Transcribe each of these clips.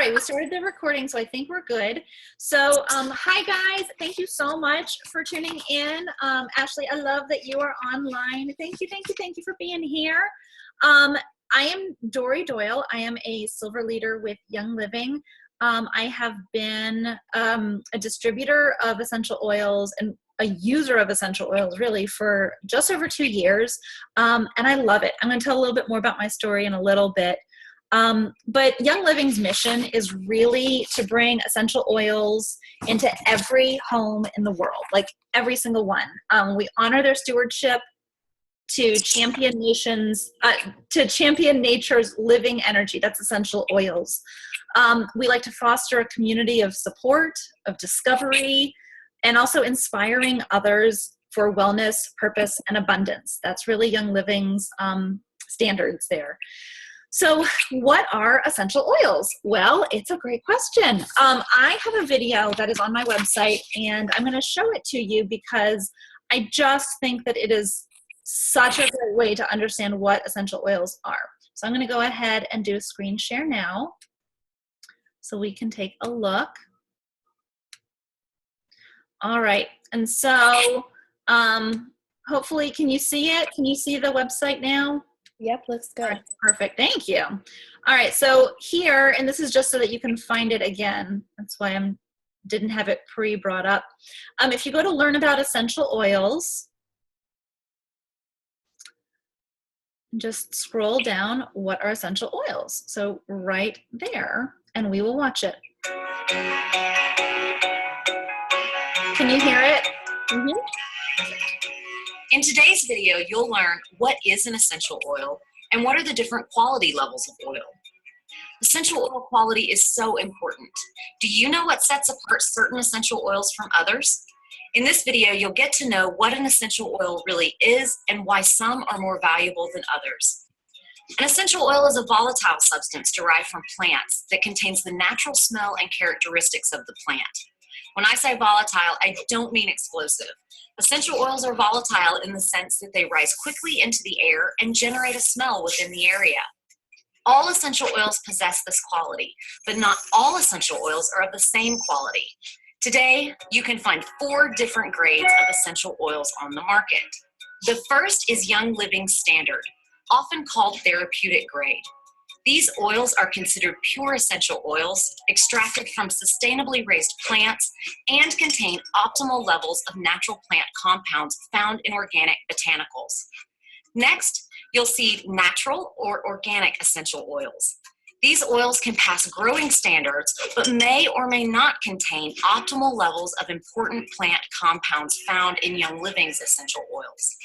right, we started the recording, so I think we're good. So, hi guys, thank you so much for tuning in. Ashley, I love that you are online. Thank you, thank you, thank you for being here. I am Dory Doyle. I am a silver leader with Young Living. I have been a distributor of essential oils and a user of essential oils really for just over 2 years, and I love it. I'm going to tell a little bit more about my story in a little bit. But Young Living's mission is really to bring essential oils into every home in the world, like every single one. We honor their stewardship to champion nature's living energy. That's essential oils. We like to foster a community of support, of discovery, and also inspiring others for wellness, purpose, and abundance. That's really Young Living's standards there. So what are essential oils? Well, it's a great question. I have a video that is on my website, and I'm going to show it to you because I just think that it is such a great way to understand what essential oils are. So I'm going to go ahead and do a screen share now so we can take a look. All right, and so hopefully, can you see it? Can you see the website now? Yep, looks good. Right, perfect, thank you. All right, so here, and this is just so that you can find it again. That's why I didn't have it pre-brought up. If you go to learn about essential oils, just scroll down, what are essential oils? So right there, and we will watch it. Can you hear it? Mm-hmm. In today's video, you'll learn what is an essential oil and what are the different quality levels of oil. Essential oil quality is so important. Do you know what sets apart certain essential oils from others? In this video, you'll get to know what an essential oil really is and why some are more valuable than others. An essential oil is a volatile substance derived from plants that contains the natural smell and characteristics of the plant. When I say volatile, I don't mean explosive. Essential oils are volatile in the sense that they rise quickly into the air and generate a smell within the area. All essential oils possess this quality, but not all essential oils are of the same quality. Today, you can find 4 different grades of essential oils on the market. The first is Young Living Standard, often called therapeutic grade. These oils are considered pure essential oils, extracted from sustainably raised plants, and contain optimal levels of natural plant compounds found in organic botanicals. Next, you'll see natural or organic essential oils. These oils can pass growing standards, but may or may not contain optimal levels of important plant compounds found in Young Living's essential oils.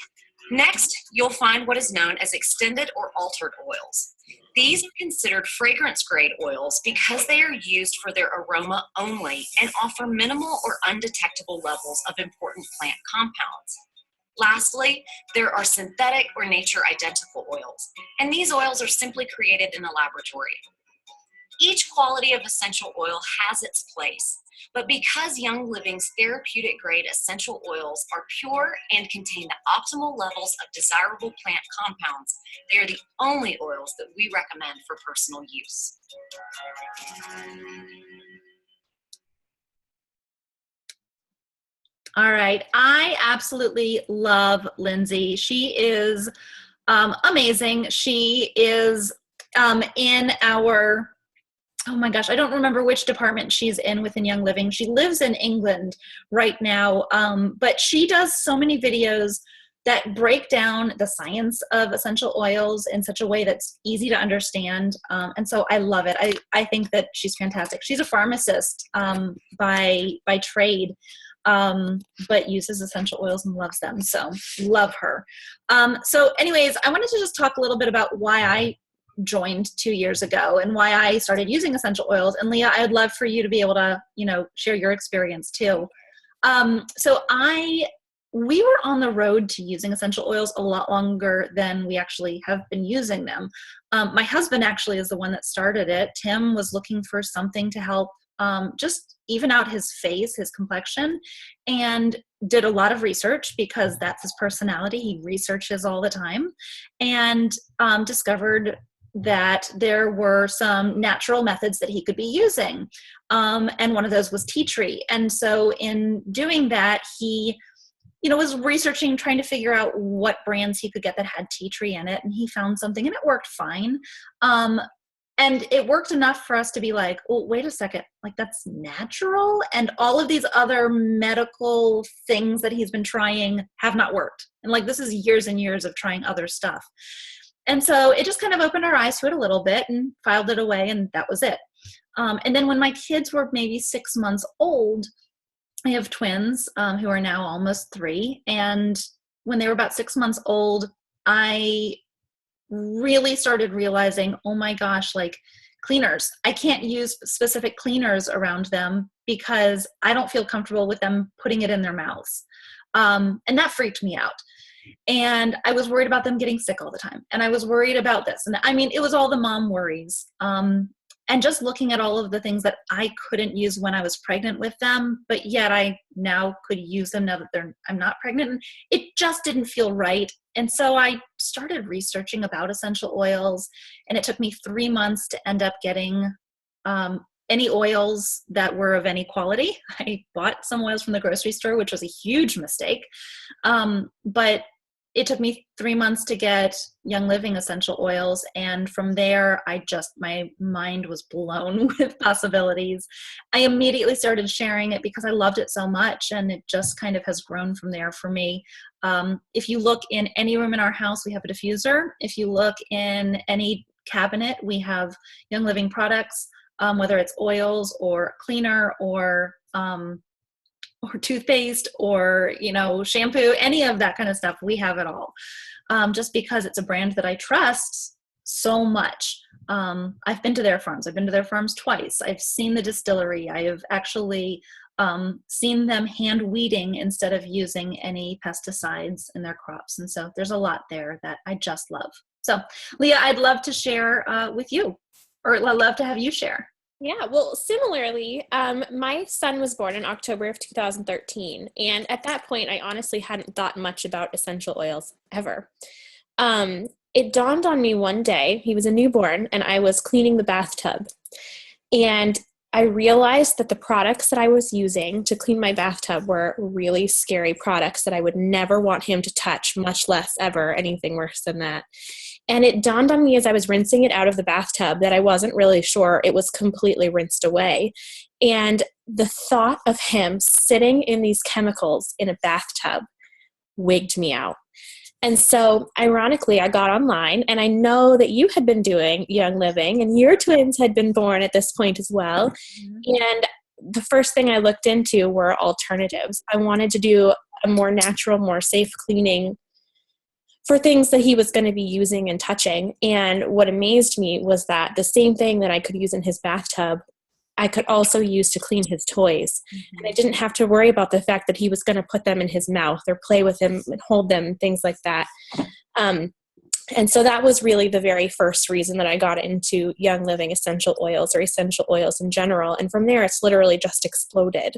Next, you'll find what is known as extended or altered oils. These are considered fragrance-grade oils because they are used for their aroma only and offer minimal or undetectable levels of important plant compounds. Lastly, there are synthetic or nature-identical oils, and these oils are simply created in a laboratory. Each quality of essential oil has its place, but because Young Living's therapeutic grade essential oils are pure and contain the optimal levels of desirable plant compounds, they are the only oils that we recommend for personal use. All right, I absolutely love Lindsay. She is amazing. She is in our, oh my gosh, I don't remember which department she's in within Young Living. She lives in England right now, but she does so many videos that break down the science of essential oils in such a way that's easy to understand. And so I love it. I think that she's fantastic. She's a pharmacist by trade, but uses essential oils and loves them. So love her. So anyways, I wanted to just talk a little bit about why I joined 2 years ago and why I started using essential oils. And Leah, I would love for you to be able to, share your experience too. We were on the road to using essential oils a lot longer than we actually have been using them. My husband actually is the one that started it. Tim was looking for something to help just even out his face, his complexion, and did a lot of research because that's his personality. He researches all the time and discovered that there were some natural methods that he could be using. And one of those was tea tree. And so in doing that, he, was researching, trying to figure out what brands he could get that had tea tree in it. And he found something and it worked fine. And it worked enough for us to be like, oh, wait a second, like that's natural? And all of these other medical things that he's been trying have not worked. And like, this is years and years of trying other stuff. And so it just kind of opened our eyes to it a little bit and filed it away, and that was it. And then when my kids were maybe 6 months old, I have twins who are now almost 3. And when they were about 6 months old, I really started realizing, oh my gosh, like cleaners, I can't use specific cleaners around them because I don't feel comfortable with them putting it in their mouths. And that freaked me out. And I was worried about them getting sick all the time. And I was worried about this. And I mean, it was all the mom worries. And just looking at all of the things that I couldn't use when I was pregnant with them, but yet I now could use them now that I'm not pregnant. And it just didn't feel right. And so I started researching about essential oils, and it took me 3 months to end up getting any oils that were of any quality. I bought some oils from the grocery store, which was a huge mistake. But it took me 3 months to get Young Living essential oils. And from there, my mind was blown with possibilities. I immediately started sharing it because I loved it so much. And it just kind of has grown from there for me. If you look in any room in our house, we have a diffuser. If you look in any cabinet, we have Young Living products, whether it's oils or cleaner or toothpaste or, shampoo, any of that kind of stuff. We have it all. Just because it's a brand that I trust so much. I've been to their farms. I've been to their farms twice. I've seen the distillery. I have actually seen them hand weeding instead of using any pesticides in their crops. And so there's a lot there that I just love. So Leah, I'd love to share with you, or I'd love to have you share. Yeah, well, similarly, my son was born in October of 2013. And at that point, I honestly hadn't thought much about essential oils ever. It dawned on me one day, he was a newborn, and I was cleaning the bathtub. And I realized that the products that I was using to clean my bathtub were really scary products that I would never want him to touch, much less ever anything worse than that. And it dawned on me as I was rinsing it out of the bathtub that I wasn't really sure it was completely rinsed away. And the thought of him sitting in these chemicals in a bathtub wigged me out. And so, ironically, I got online, and I know that you had been doing Young Living, and your twins had been born at this point as well. Mm-hmm. And the first thing I looked into were alternatives. I wanted to do a more natural, more safe cleaning for things that he was going to be using and touching. And what amazed me was that the same thing that I could use in his bathtub, I could also use to clean his toys. Mm-hmm. And I didn't have to worry about the fact that he was going to put them in his mouth or play with them and hold them, things like that. And so that was really the very first reason that I got into Young Living essential oils, or essential oils in general. And from there, it's literally just exploded.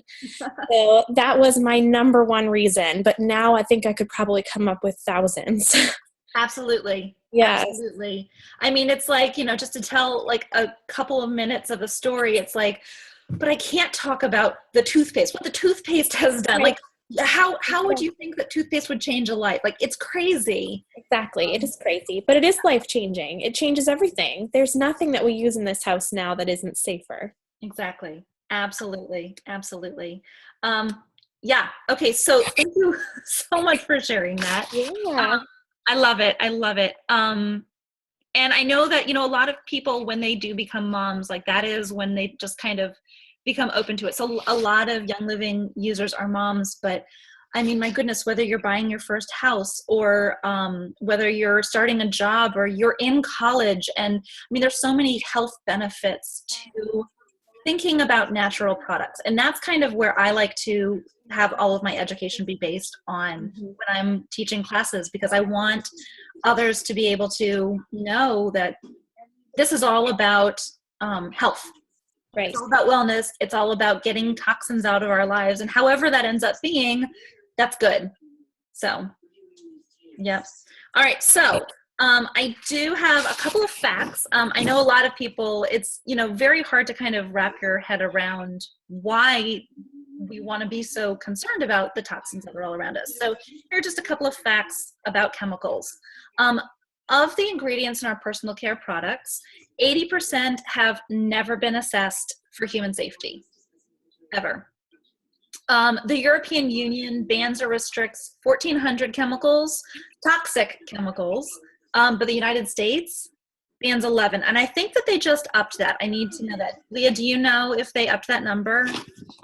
So that was my number one reason. But now I think I could probably come up with thousands. Absolutely. Yeah. Absolutely. I mean, it's like, just to tell like a couple of minutes of a story, it's like, but I can't talk about the toothpaste, what the toothpaste has done. Right. Like, how would you think that toothpaste would change a life? Like, it's crazy. Exactly. It is crazy, but it is life-changing. It changes everything. There's nothing that we use in this house now that isn't safer. Exactly. Absolutely. Absolutely. Yeah. Okay. So thank you so much for sharing that. Yeah. I love it. I love it. And I know that, a lot of people, when they do become moms, like that is when they just kind of become open to it. So a lot of Young Living users are moms, but I mean, my goodness, whether you're buying your first house or whether you're starting a job or you're in college, and I mean, there's so many health benefits to thinking about natural products. And that's kind of where I like to have all of my education be based on when I'm teaching classes, because I want others to be able to know that this is all about health. Right. It's all about wellness. It's all about getting toxins out of our lives. And however that ends up being, that's good. So, yep. All right. So I do have a couple of facts. I know a lot of people, it's, very hard to kind of wrap your head around why we want to be so concerned about the toxins that are all around us. So here are just a couple of facts about chemicals. Of the ingredients in our personal care products, 80% have never been assessed for human safety, ever. The European Union bans or restricts 1,400 chemicals, toxic chemicals, but the United States bans 11. And I think that they just upped that. I need to know that. Leah, do you know if they upped that number?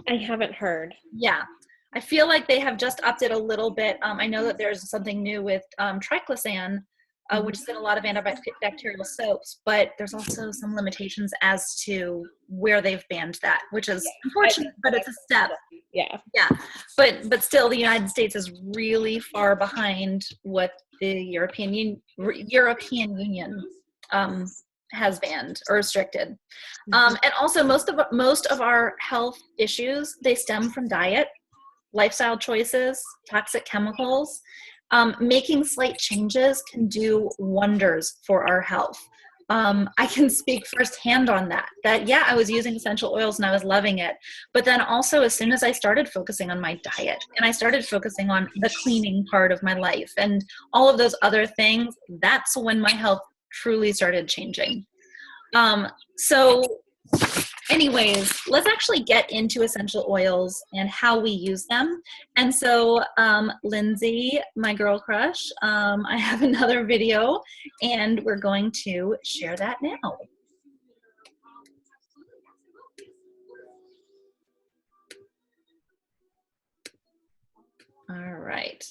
I haven't heard. Yeah. I feel like they have just upped it a little bit. I know that there's something new with triclosan, which is in a lot of antibacterial soaps, but there's also some limitations as to where they've banned that, which is unfortunate, but it's a step. Yeah. Yeah. But still, the United States is really far behind what the European Union has banned or restricted. And also most of our health issues, they stem from diet, lifestyle choices, toxic chemicals. Making slight changes can do wonders for our health. I can speak firsthand on that, I was using essential oils and I was loving it. But then also as soon as I started focusing on my diet and I started focusing on the cleaning part of my life and all of those other things, that's when my health truly started changing. So anyways, let's actually get into essential oils and how we use them. And so, Lindsay, my girl crush, I have another video and we're going to share that now. All right.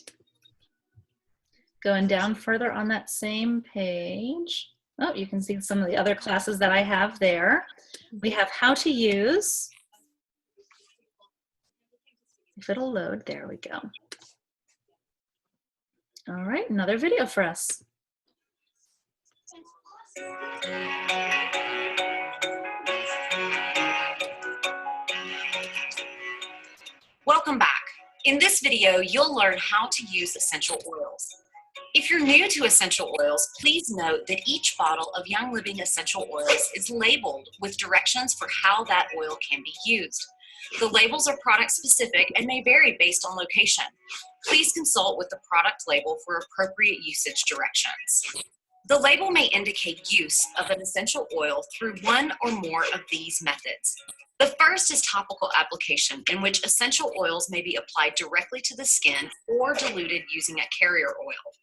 Going down further on that same page. Oh, you can see some of the other classes that I have there. We have how to use. If it'll load, there we go. All right, another video for us. Welcome back. In this video, you'll learn how to use essential oils. If you're new to essential oils, please note that each bottle of Young Living essential oils is labeled with directions for how that oil can be used. The labels are product specific and may vary based on location. Please consult with the product label for appropriate usage directions. The label may indicate use of an essential oil through one or more of these methods. The first is topical application, in which essential oils may be applied directly to the skin or diluted using a carrier oil.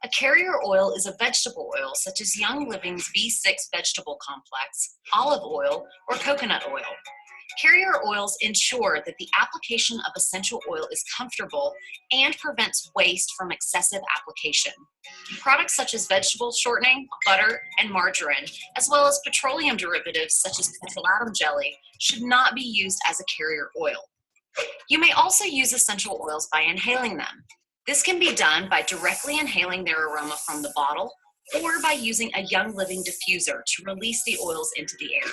A carrier oil is a vegetable oil such as Young Living's V6 vegetable complex, olive oil, or coconut oil. Carrier oils ensure that the application of essential oil is comfortable and prevents waste from excessive application. Products such as vegetable shortening, butter, and margarine, as well as petroleum derivatives such as petrolatum jelly, should not be used as a carrier oil. You may also use essential oils by inhaling them. This can be done by directly inhaling their aroma from the bottle or by using a Young Living diffuser to release the oils into the air.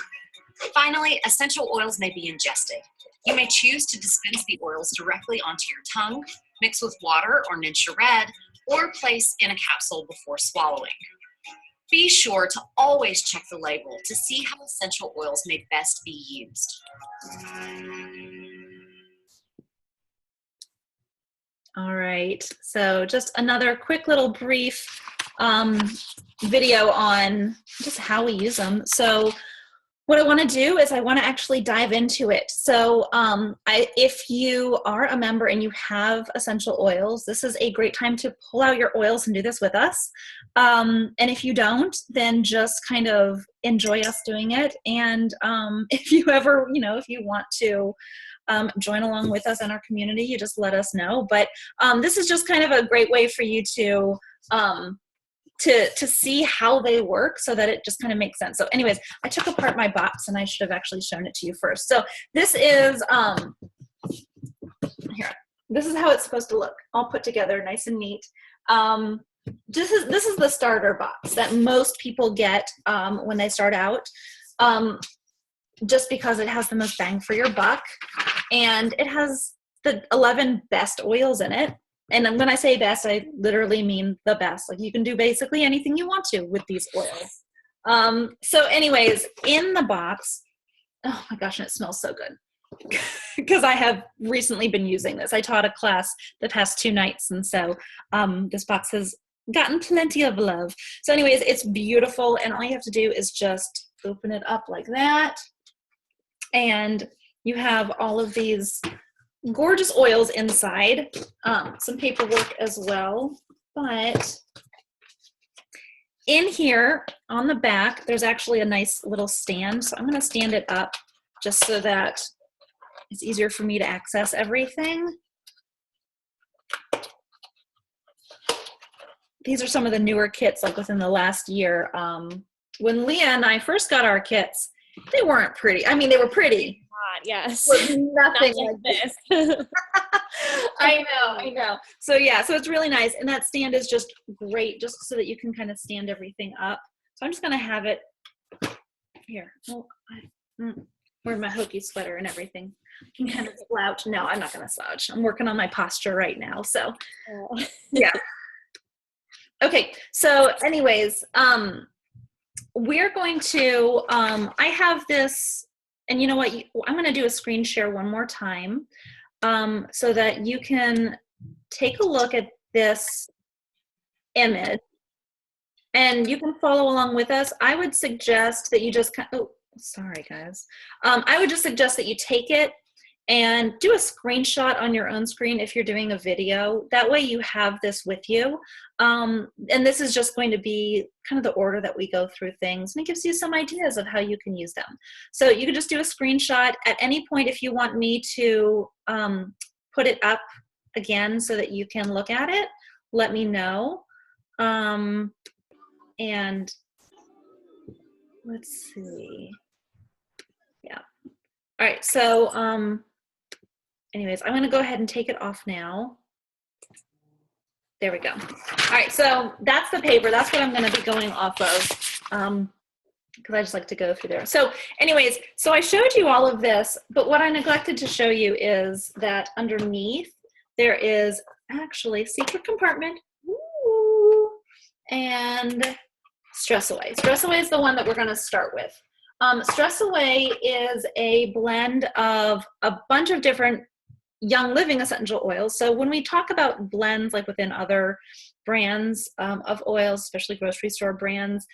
Finally, essential oils may be ingested. You may choose to dispense the oils directly onto your tongue, mix with water or Ningxia Red, or place in a capsule before swallowing. Be sure to always check the label to see how essential oils may best be used. All right, so just another quick little brief video on just how we use them. So what I want to do is I want to actually dive into it. So if you are a member and you have essential oils, this is a great time to pull out your oils and do this with us. And if you don't, then just kind of enjoy us doing it. And if you ever, if you want to join along with us in our community, you just let us know. But this is just kind of a great way for you to see how they work so that it just kind of makes sense. So anyways, I took apart my box and I should have actually shown it to you first. So this is, here, this is how it's supposed to look, all put together, nice and neat. This is the starter box that most people get when they start out, just because it has the most bang for your buck, and it has the 11 best oils in it. and when I say best, I literally mean the best. Like you can do basically anything you want to with these oils. So anyways, in the box, oh my gosh, and it smells so good because I have recently been using this. I taught a class the past 2 nights, and so this box has gotten plenty of love. So anyways, it's beautiful, and all you have to do is just open it up like that, and you have all of these gorgeous oils inside, some paperwork as well, but in here on the back, there's actually a nice little stand. So I'm going to stand it up just so that it's easier for me to access everything. These are some of the newer kits, like within the last year. When Leah and I first got our kits, they weren't pretty. I mean, they were pretty. Yes. Nothing like like this. I know. So yeah, so it's really nice. And that stand is just great, just so that you can kind of stand everything up. So I'm just going to have it here. Oh, wearing my hokey sweater and everything. I can kind of slouch. No, I'm not going to slouch. I'm working on my posture right now. So yeah. Okay. So anyways, we're going to, I have this, and you know what, I'm going to do a screen share one more time so that you can take a look at this image and you can follow along with us. I would suggest that you just, oh, sorry guys. I would just suggest that you take it and do a screenshot on your own screen if you're doing a video. That way you have this with you. And this is just going to be kind of the order that we go through things, and it gives you some ideas of how you can use them. So you can just do a screenshot at any point if you want me to put it up again so that you can look at it, let me know. And let's see. Yeah. All right. So anyways, I'm going to go ahead and take it off now. There we go. All right, so that's the paper. That's what I'm going to be going off of because I just like to go through there. So anyways, so I showed you all of this, but what I neglected to show you is that underneath there is actually a secret compartment. Ooh, and Stress Away. Stress Away is the one that we're going to start with. Stress Away is a blend of a bunch of different Young Living essential oils. So when we talk about blends, like within other brands of oils, especially grocery store brands,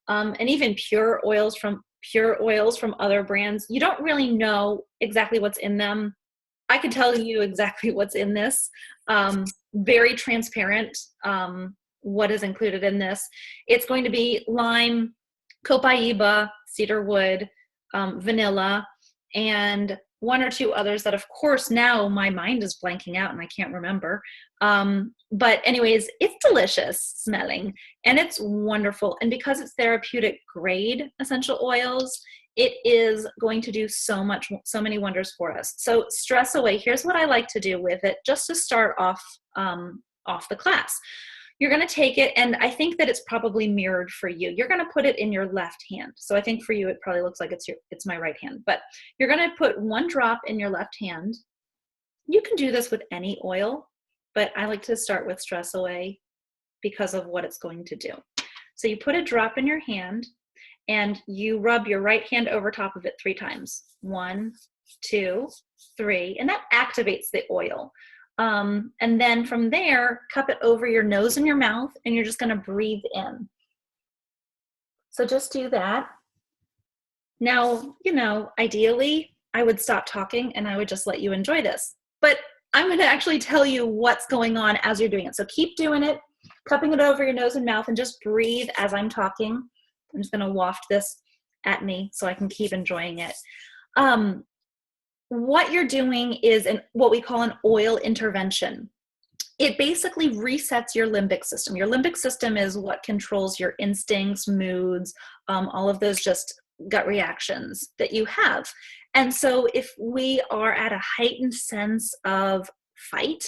and even pure oils from other brands, you don't really know exactly what's in them. I can tell you exactly what's in this. Very transparent what is included in this. It's going to be lime, copaiba, cedarwood, vanilla, and 1 or 2 others that, of course, now my mind is blanking out and I can't remember. But anyways, it's delicious smelling and it's wonderful. And because it's therapeutic grade essential oils, it is going to do so many wonders for us. So Stress Away, here's what I like to do with it, just to start off the class. You're going to take it, and I think that it's probably mirrored for you. You're going to put it in your left hand. So I think for you, it probably looks like it's my right hand, but you're going to put 1 drop in your left hand. You can do this with any oil, but I like to start with Stress Away because of what it's going to do. So you put a drop in your hand and you rub your right hand over top of it 3 times. 1, 2, 3, and that activates the oil. And then from there, cup it over your nose and your mouth, and you're just going to breathe in. So just do that. Now, ideally, I would stop talking and I would just let you enjoy this. But I'm going to actually tell you what's going on as you're doing it. So keep doing it, cupping it over your nose and mouth, and just breathe as I'm talking. I'm just going to waft this at me so I can keep enjoying it. What you're doing is what we call an oil intervention. It basically resets your limbic system. Your limbic system is what controls your instincts, moods, all of those just gut reactions that you have. And so if we are at a heightened sense of fight,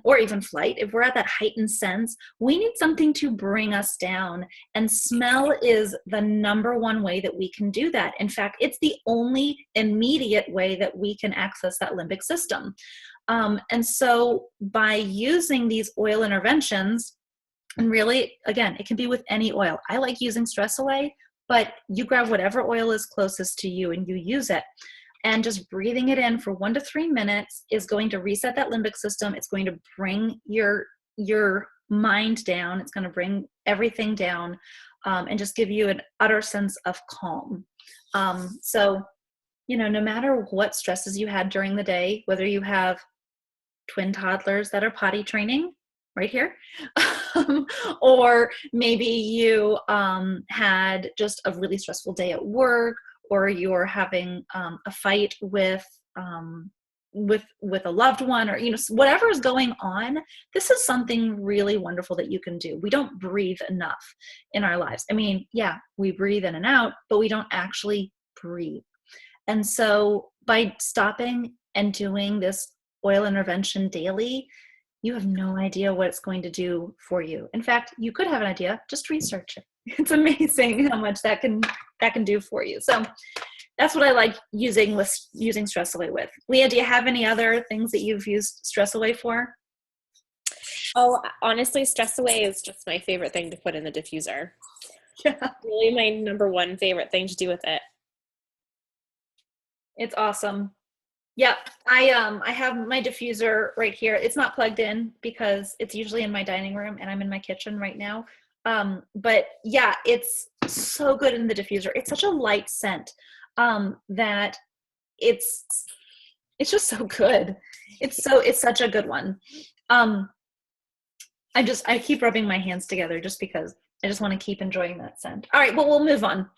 or even flight, if we're at that heightened sense, we need something to bring us down. And smell is the #1 way that we can do that. In fact, it's the only immediate way that we can access that limbic system. And so by using these oil interventions, and really, again, it can be with any oil. I like using Stress Away, but you grab whatever oil is closest to you and you use it. And just breathing it in for 1 to 3 minutes is going to reset that limbic system. It's going to bring your mind down. It's going to bring everything down, and just give you an utter sense of calm. So, no matter what stresses you had during the day, whether you have twin toddlers that are potty training right here, or maybe you had just a really stressful day at work, or you're having a fight with a loved one, or whatever is going on, this is something really wonderful that you can do. We don't breathe enough in our lives. I mean, yeah, we breathe in and out, but we don't actually breathe. And so by stopping and doing this oil intervention daily, you have no idea what it's going to do for you. In fact, you could have an idea, just research it. It's amazing how much that can do for you. So that's what I like using Stress Away with. Leah, do you have any other things that you've used Stress Away for? Oh, honestly, Stress Away is just my favorite thing to put in the diffuser. Yeah. Really my number one favorite thing to do with it. It's awesome. Yep. I have my diffuser right here. It's not plugged in because it's usually in my dining room and I'm in my kitchen right now. But yeah, it's so good in the diffuser. It's such a light scent that it's just so good. It's such a good one. I keep rubbing my hands together just because I just want to keep enjoying that scent. All right, well, we'll move on.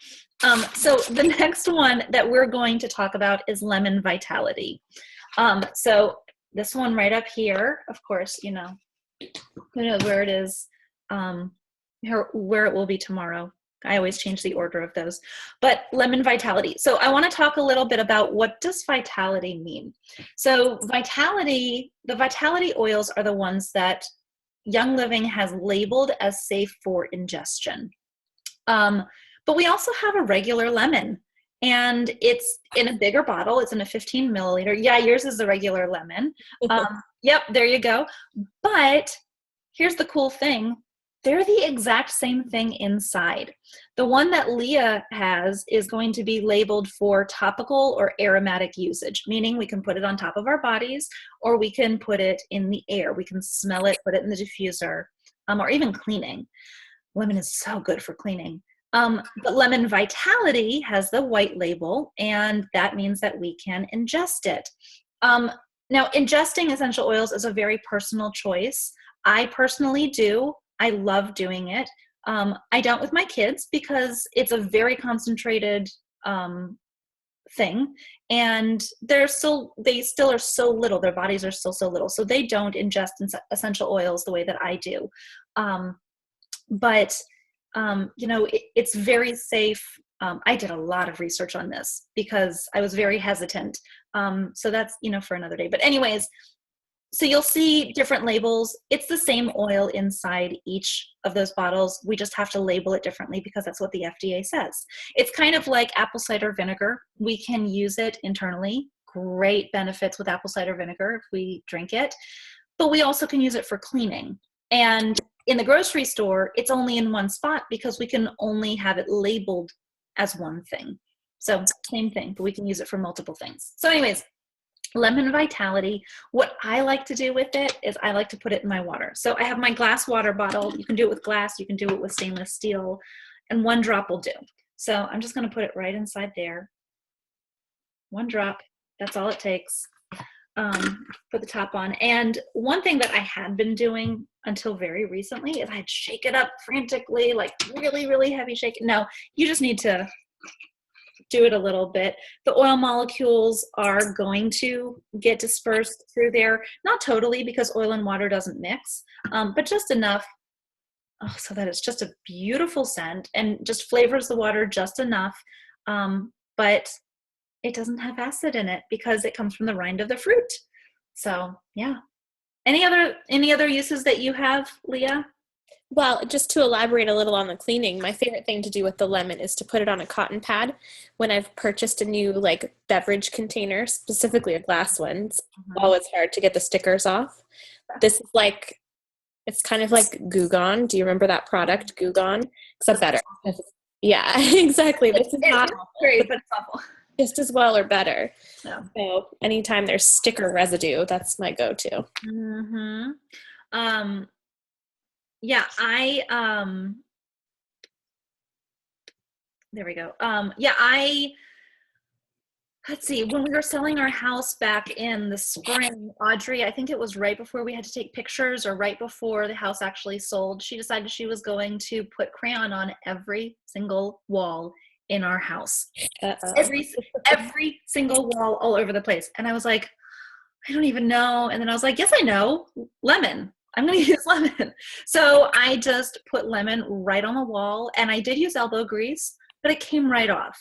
So the next one that we're going to talk about is Lemon Vitality. So this one right up here, of course, who knows where it is, where it will be tomorrow. I always change the order of those. But Lemon Vitality. So I want to talk a little bit about, what does vitality mean? So the vitality oils are the ones that Young Living has labeled as safe for ingestion. But we also have a regular lemon, and it's in a bigger bottle. It's in a 15 milliliter. Yeah, yours is the regular lemon. Yep, there you go. But here's the cool thing. They're the exact same thing inside. The one that Leah has is going to be labeled for topical or aromatic usage, meaning we can put it on top of our bodies, or we can put it in the air. We can smell it, put it in the diffuser, or even cleaning. Lemon is so good for cleaning. But Lemon Vitality has the white label, and that means that we can ingest it. Now, ingesting essential oils is a very personal choice. I personally do. I love doing it. I don't with my kids because it's a very concentrated thing, and they still are so little. Their bodies are still so little, so they don't ingest essential oils the way that I do. But it's very safe. I did a lot of research on this because I was very hesitant. So that's for another day. But anyways. So you'll see different labels. It's the same oil inside each of those bottles. We just have to label it differently because that's what the FDA says. It's kind of like apple cider vinegar. We can use it internally. Great benefits with apple cider vinegar if we drink it. But we also can use it for cleaning. And in the grocery store, it's only in one spot because we can only have it labeled as one thing. So same thing, but we can use it for multiple things. So anyways, Lemon Vitality, what I like to do with it is I like to put it in my water. So I have my glass water bottle. You can do it with glass. You can do it with stainless steel. And 1 drop will do. So I'm just going to put it right inside there. 1 drop. That's all it takes. Put the top on. And one thing that I had been doing until very recently is I'd shake it up frantically, like really, really heavy shake. No, you just need to do it a little bit. The oil molecules are going to get dispersed through there. Not totally, because oil and water doesn't mix, but just enough so that it's just a beautiful scent and just flavors the water just enough. But it doesn't have acid in it because it comes from the rind of the fruit. So yeah. Any other uses that you have, Leah? Well, just to elaborate a little on the cleaning, my favorite thing to do with the lemon is to put it on a cotton pad when I've purchased a new like beverage container, specifically a glass one. It's always hard to get the stickers off. This is like, it's kind of like Goo Gone. Do you remember that product, Goo Gone? Except better. Yeah, exactly. This is not great, but it's awful. just as well or better. Yeah. So anytime there's sticker residue, that's my go-to. Mm-hmm. There we go. Let's see, when we were selling our house back in the spring, Audrey, I think it was right before we had to take pictures or right before the house actually sold, she decided she was going to put crayon on every single wall in our house. Every single wall all over the place. And I was like, I don't even know. And then I was like, yes, I know. Lemon. I'm going to use lemon. So I just put lemon right on the wall, and I did use elbow grease, but it came right off.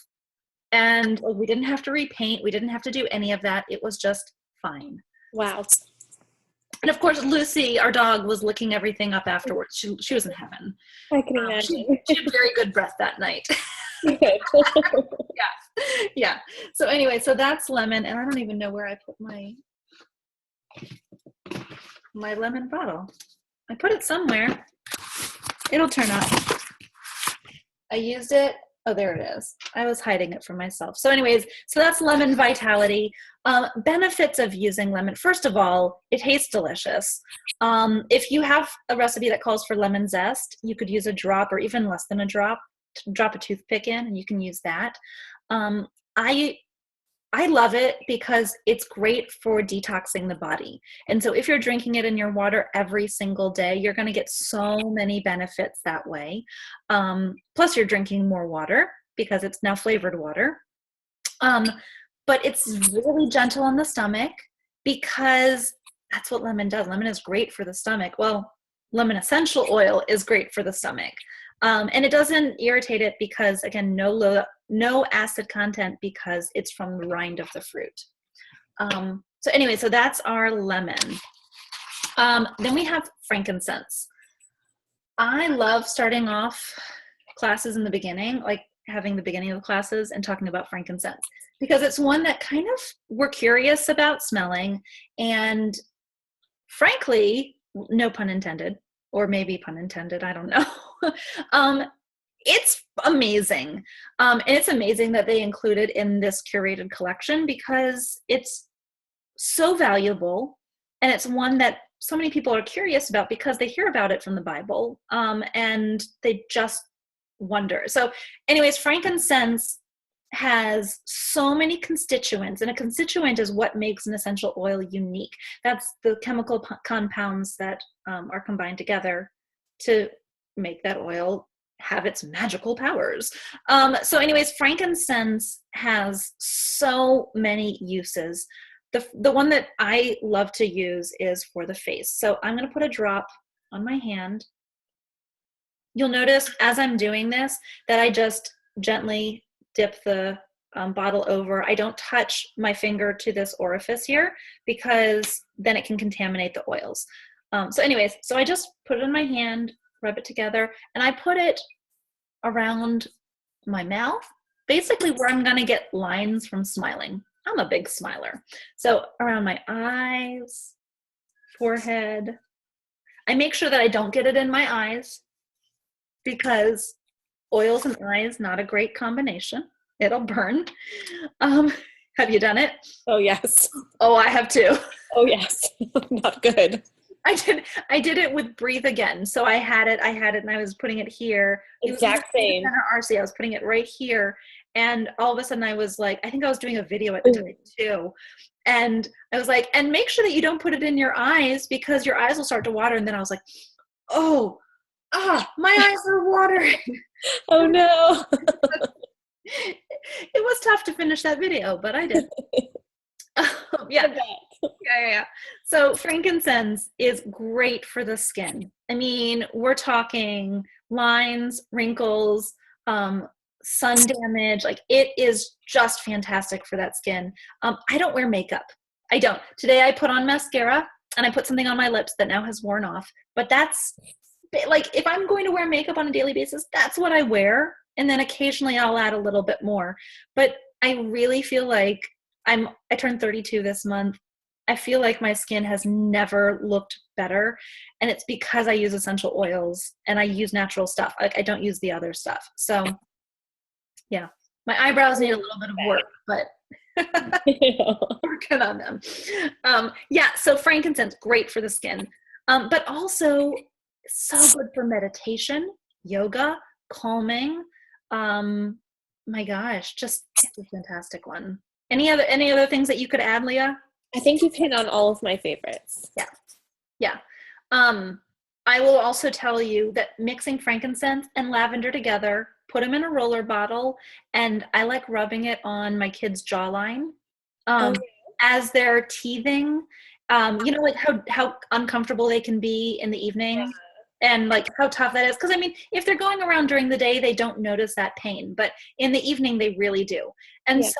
And we didn't have to repaint. We didn't have to do any of that. It was just fine. Wow. And of course, Lucy, our dog, was licking everything up afterwards. She was in heaven. I can imagine. She had very good breath that night. Yeah. So anyway, so that's lemon, and I don't even know where I put my lemon bottle. I put it somewhere. It'll turn up. I used it. Oh, there it is. I was hiding it from myself. So anyways, so that's lemon vitality. Benefits of using lemon. First of all, it tastes delicious. If you have a recipe that calls for lemon zest, you could use a drop or even less than a drop. Drop a toothpick in and you can use that. I love it because it's great for detoxing the body. And so if you're drinking it in your water every single day, you're going to get so many benefits that way. Plus you're drinking more water because it's now flavored water. But it's really gentle on the stomach because that's what lemon does. Lemon is great for the stomach. Well, lemon essential oil is great for the stomach. And it doesn't irritate it because, again, no acid content because it's from the rind of the fruit. So anyway, so that's our lemon. Then we have frankincense. I love starting off classes in the beginning, like having the beginning of classes and talking about frankincense, because it's one that kind of we're curious about smelling. And frankly, no pun intended, or maybe pun intended, I don't know. It's amazing. And it's amazing that they include it in this curated collection because it's so valuable. And it's one that so many people are curious about because they hear about it from the Bible. And they just wonder. So anyways, frankincense has so many constituents, and a constituent is what makes an essential oil unique. That's the chemical compounds that are combined together to make that oil have its magical powers. So anyways, frankincense has so many uses. The one that I love to use is for the face. So I'm going to put a drop on my hand. You'll notice as I'm doing this that I just gently dip the bottle over. I don't touch my finger to this orifice here because then it can contaminate the oils. So anyways, so I just put it in my hand, rub it together, and I put it around my mouth, basically where I'm going to get lines from smiling. I'm a big smiler. So around my eyes, forehead. I make sure that I don't get it in my eyes because oils and eyes, not a great combination. It'll burn. Have you done it? Oh, yes. Oh, I have too. Oh, yes. Not good. I did it with Breathe Again. So I had it and I was putting it here. Exact same. RC, I was putting it right here. And all of a sudden I was like, I think I was doing a video at the time too. And I was like, and make sure that you don't put it in your eyes because your eyes will start to water. And then I was like, my eyes are watering. Oh no. It was tough to finish that video, but I did. Yeah. So frankincense is great for the skin. I mean, we're talking lines, wrinkles, sun damage. Like, it is just fantastic for that skin. I don't wear makeup. I don't. Today I put on mascara and I put something on my lips that now has worn off, but that's like if I'm going to wear makeup on a daily basis, that's what I wear. And then occasionally I'll add a little bit more. But I really feel like I turned 32 this month. I feel like my skin has never looked better. And it's because I use essential oils and I use natural stuff. Like I don't use the other stuff. So yeah, my eyebrows need a little bit of work, but working on them. Yeah, so frankincense, great for the skin. But also so good for meditation, yoga, calming. My gosh, just it's a fantastic one. Any other things that you could add, Leah? I think you've hit on all of my favorites. Yeah. I will also tell you that mixing frankincense and lavender together, put them in a roller bottle, and I like rubbing it on my kids' jawline as they're teething. You know, like how uncomfortable they can be in the evening. And like how tough that is. Because I mean, if they're going around during the day, they don't notice that pain. But in the evening, they really do. And so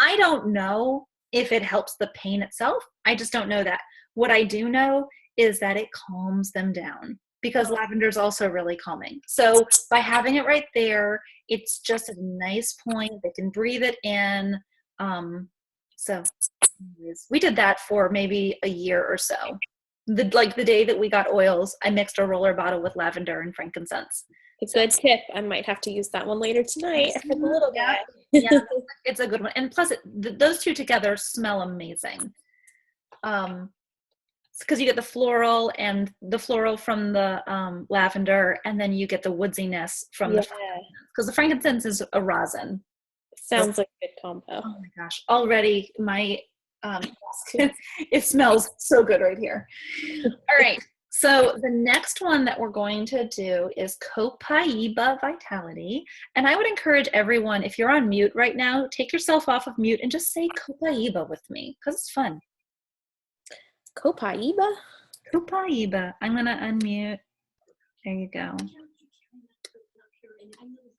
I don't know if it helps the pain itself. I just don't know that. What I do know is that it calms them down because lavender is also really calming. So by having it right there, it's just a nice point. They can breathe it in. So anyways, we did that for maybe a year or so. The day that we got oils, I mixed a roller bottle with lavender and frankincense. A good tip. I might have to use that one later tonight. A little bit. Yeah, it's a good one. And plus, those two together smell amazing. Because you get the floral from the lavender, and then you get the woodsiness from the frankincense. Because the frankincense is a rosin. Sounds like a good combo. Oh my gosh! Already my it smells so good right here. All right. So the next one that we're going to do is Copaiba Vitality. And I would encourage everyone, if you're on mute right now, take yourself off of mute and just say Copaiba with me because it's fun. Copaiba? Copaiba. I'm going to unmute. There you go.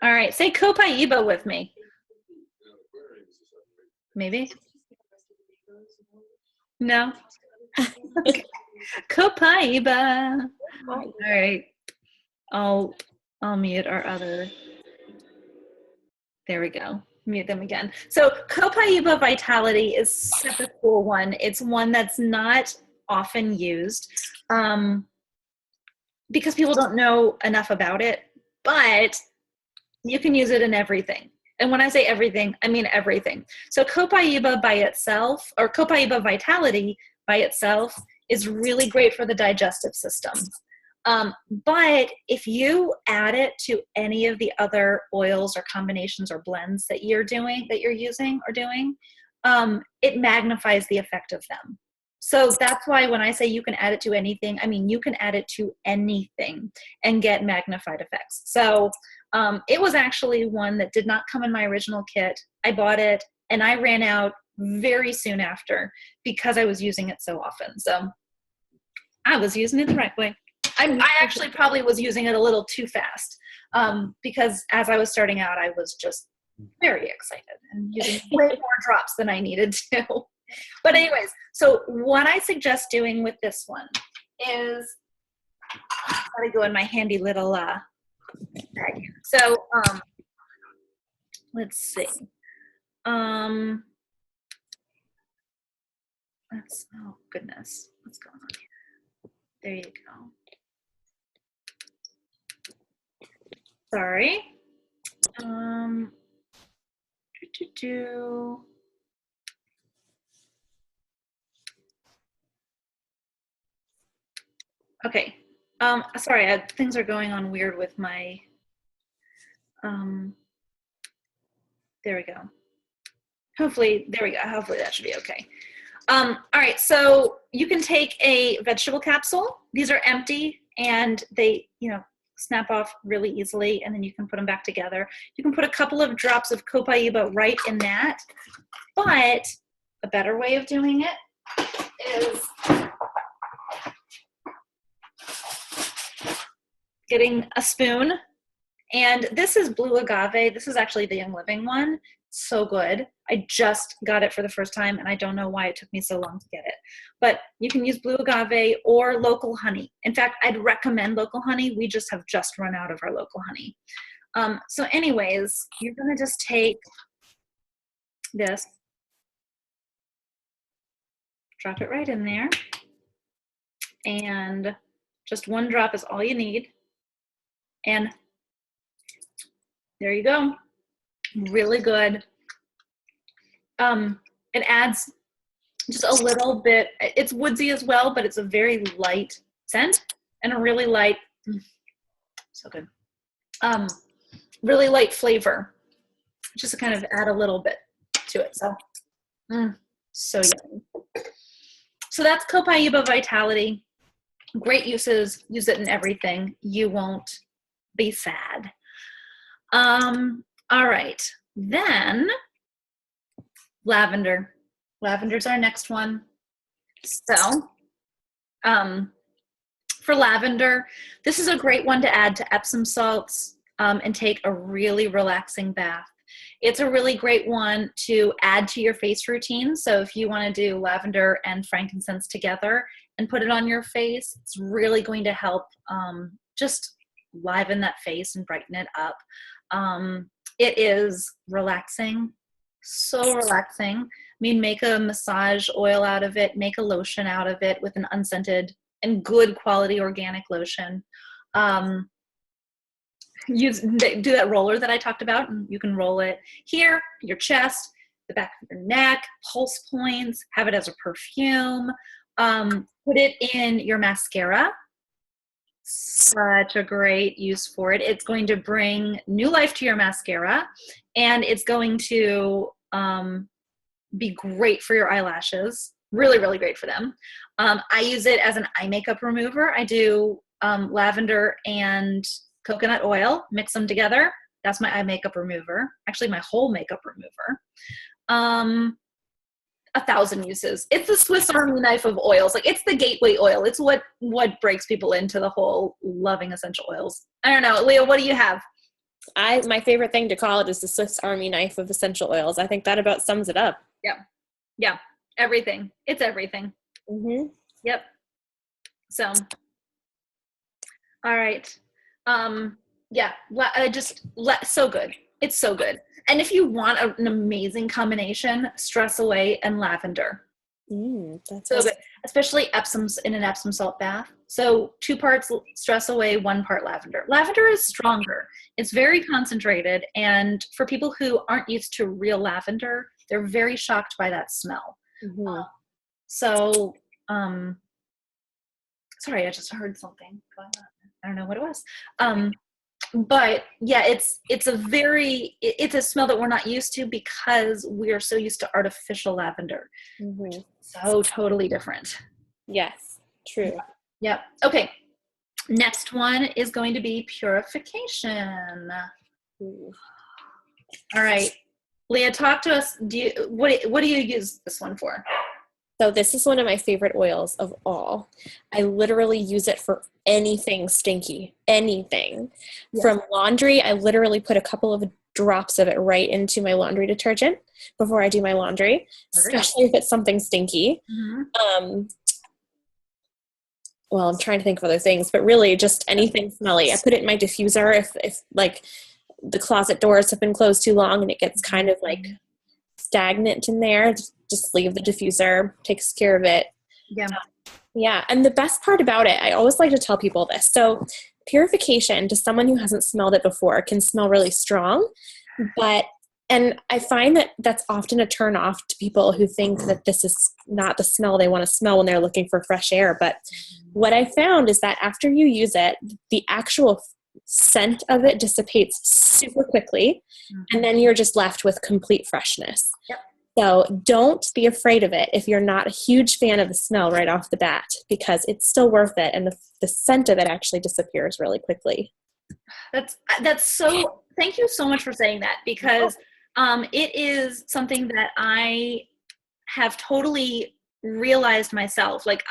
All right. Say Copaiba with me. Maybe? No? Okay. Copaiba. All right. I'll mute our other. There we go. Mute them again. So Copaiba Vitality is such a cool one. It's one that's not often used because people don't know enough about it, but you can use it in everything. And when I say everything, I mean everything. So Copaiba by itself, or Copaiba Vitality by itself, is really great for the digestive system. But if you add it to any of the other oils or combinations or blends that you're using, it magnifies the effect of them. So that's why when I say you can add it to anything, I mean you can add it to anything and get magnified effects. So it was actually one that did not come in my original kit. I bought it and I ran out very soon after because I was using it so often. So I was using it the right way. I actually probably was using it a little too fast because as I was starting out, I was just very excited and using way more drops than I needed to. But anyways, so what I suggest doing with this one is, I've got to go in my handy little bag here. So let's see. Oh goodness, what's going on here? There you go. Sorry. Okay. Sorry, things are going on weird with my, there we go. Hopefully, there we go. Hopefully that should be okay. All right, so you can take a vegetable capsule. These are empty and they, snap off really easily, and then you can put them back together. You can put a couple of drops of Copaiba right in that, but a better way of doing it is getting a spoon, and this is blue agave. This is actually the Young Living one. So good. I just got it for the first time, and I don't know why it took me so long to get it. But you can use blue agave or local honey. In fact, I'd recommend local honey. We just have just run out of our local honey. So anyways, you're going to just take this, drop it right in there, and just one drop is all you need. And there you go. Really good. It adds just a little bit, it's woodsy as well, but it's a very light scent and a really light, so good, really light flavor, just to kind of add a little bit to it. So, so yummy. So that's Copaiba Vitality. Great uses, use it in everything. You won't be sad. All right, then lavender. Lavender's our next one. So, for lavender, this is a great one to add to Epsom salts and take a really relaxing bath. It's a really great one to add to your face routine. So if you want to do lavender and frankincense together and put it on your face, it's really going to help just liven that face and brighten it up. It is relaxing, so relaxing. I mean, make a massage oil out of it, make a lotion out of it with an unscented and good quality organic lotion. Do that roller that I talked about, and you can roll it here, your chest, the back of your neck, pulse points, have it as a perfume, put it in your mascara. Such a great use for it. It's going to bring new life to your mascara, and it's going to be great for your eyelashes. Really, really great for them. I use it as an eye makeup remover. I do lavender and coconut oil, mix them together. That's my eye makeup remover. Actually, my whole makeup remover. 1,000 uses. It's the Swiss Army knife of oils. Like, it's the gateway oil. It's what breaks people into the whole loving essential oils. I don't know. Leah, what do you have? My favorite thing to call it is the Swiss Army knife of essential oils. I think that about sums it up. Yeah. Yeah. Everything. It's everything. Mm-hmm. Yep. So, all right. Yeah. So good. It's so good. And if you want an amazing combination, stress away and lavender. That's so good, especially in an Epsom salt bath. So 2 parts stress away, 1 part lavender. Lavender is stronger. It's very concentrated. And for people who aren't used to real lavender, they're very shocked by that smell. Mm-hmm. Sorry, I just heard something going on. I don't know what it was. But yeah, it's a smell that we're not used to because we are so used to artificial lavender. Mm-hmm. So totally different. Yes, true. Yep. Okay. Next one is going to be Purification. Ooh. All right, Leah, talk to us. What do you use this one for? So this is one of my favorite oils of all. I literally use it for anything stinky, anything. Yes. From laundry, I literally put a couple of drops of it right into my laundry detergent before I do my laundry, especially if it's something stinky. Mm-hmm. Well, I'm trying to think of other things, but really just anything smelly. I put it in my diffuser if like the closet doors have been closed too long and it gets kind of like stagnant in there. Just leave the diffuser, takes care of it. Yeah. Yeah. And the best part about it, I always like to tell people this. So Purification, to someone who hasn't smelled it before, can smell really strong. And I find that that's often a turn off to people who think that this is not the smell they want to smell when they're looking for fresh air. But what I found is that after you use it, the actual scent of it dissipates super quickly. Mm-hmm. And then you're just left with complete freshness. Yep. So don't be afraid of it if you're not a huge fan of the smell right off the bat, because it's still worth it. And the scent of it actually disappears really quickly. That's so, thank you so much for saying that, because it is something that I have totally realized myself. Like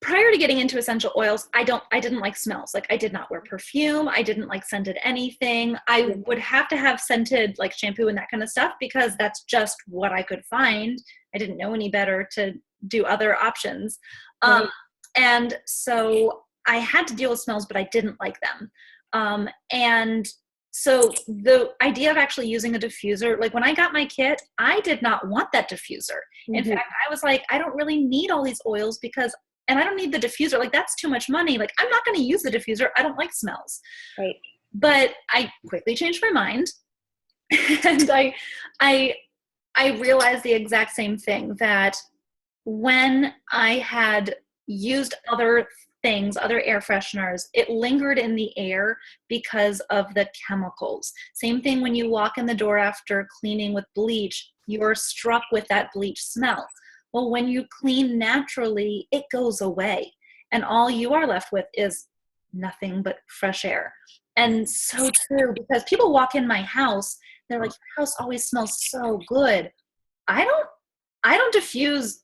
prior to getting into essential oils, I didn't like smells. Like I did not wear perfume. I didn't like scented anything. I would have to have scented like shampoo and that kind of stuff because that's just what I could find. I didn't know any better to do other options. Right. And so I had to deal with smells, but I didn't like them. And so the idea of actually using a diffuser, like when I got my kit, I did not want that diffuser. In fact, I was like, I don't really need all these oils and I don't need the diffuser. Like that's too much money. Like I'm not going to use the diffuser. I don't like smells. Right. But I quickly changed my mind. And I realized the exact same thing, that when I had used other things, other air fresheners, it lingered in the air because of the chemicals. Same thing when you walk in the door after cleaning with bleach, you're struck with that bleach smell. Well, when you clean naturally, it goes away. And all you are left with is nothing but fresh air. And so true, because people walk in my house, they're like, your house always smells so good. I don't diffuse.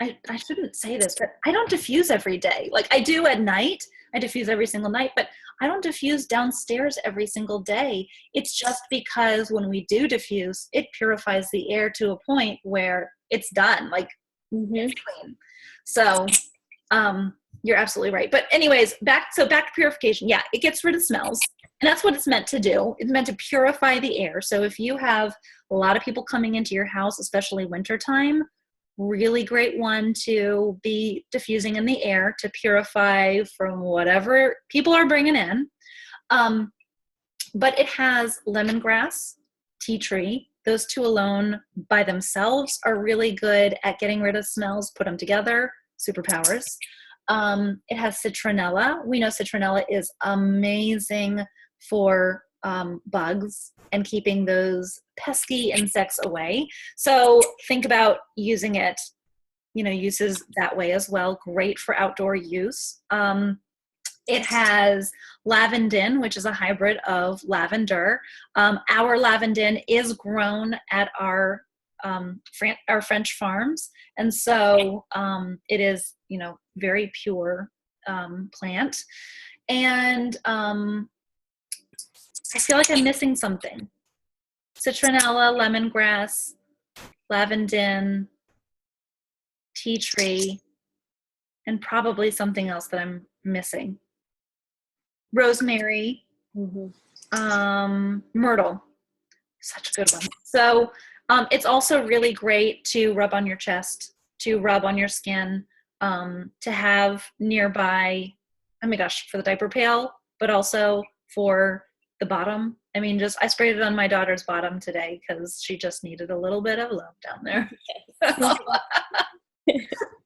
I shouldn't say this, but I don't diffuse every day. Like I do at night. I diffuse every single night, but I don't diffuse downstairs every single day. It's just because when we do diffuse, it purifies the air to a point where it's done, like it's clean. So you're absolutely right. But anyways, back to purification. Yeah, it gets rid of smells. And that's what it's meant to do. It's meant to purify the air. So if you have a lot of people coming into your house, especially wintertime, really great one to be diffusing in the air to purify from whatever people are bringing in. But it has lemongrass, tea tree. Those two alone by themselves are really good at getting rid of smells. Put them together, superpowers. It has citronella. We know citronella is amazing for bugs and keeping those pesky insects away. So think about using it, uses that way as well. Great for outdoor use. It has lavandin, which is a hybrid of lavender. Our lavandin is grown at our French farms. And so it is, very pure plant. And I feel like I'm missing something. Citronella, lemongrass, lavandin, tea tree, and probably something else that I'm missing. Rosemary, myrtle, such a good one. So it's also really great to rub on your chest, to rub on your skin, to have nearby, oh my gosh, for the diaper pail, but also for the bottom. I mean, I sprayed it on my daughter's bottom today because she just needed a little bit of love down there.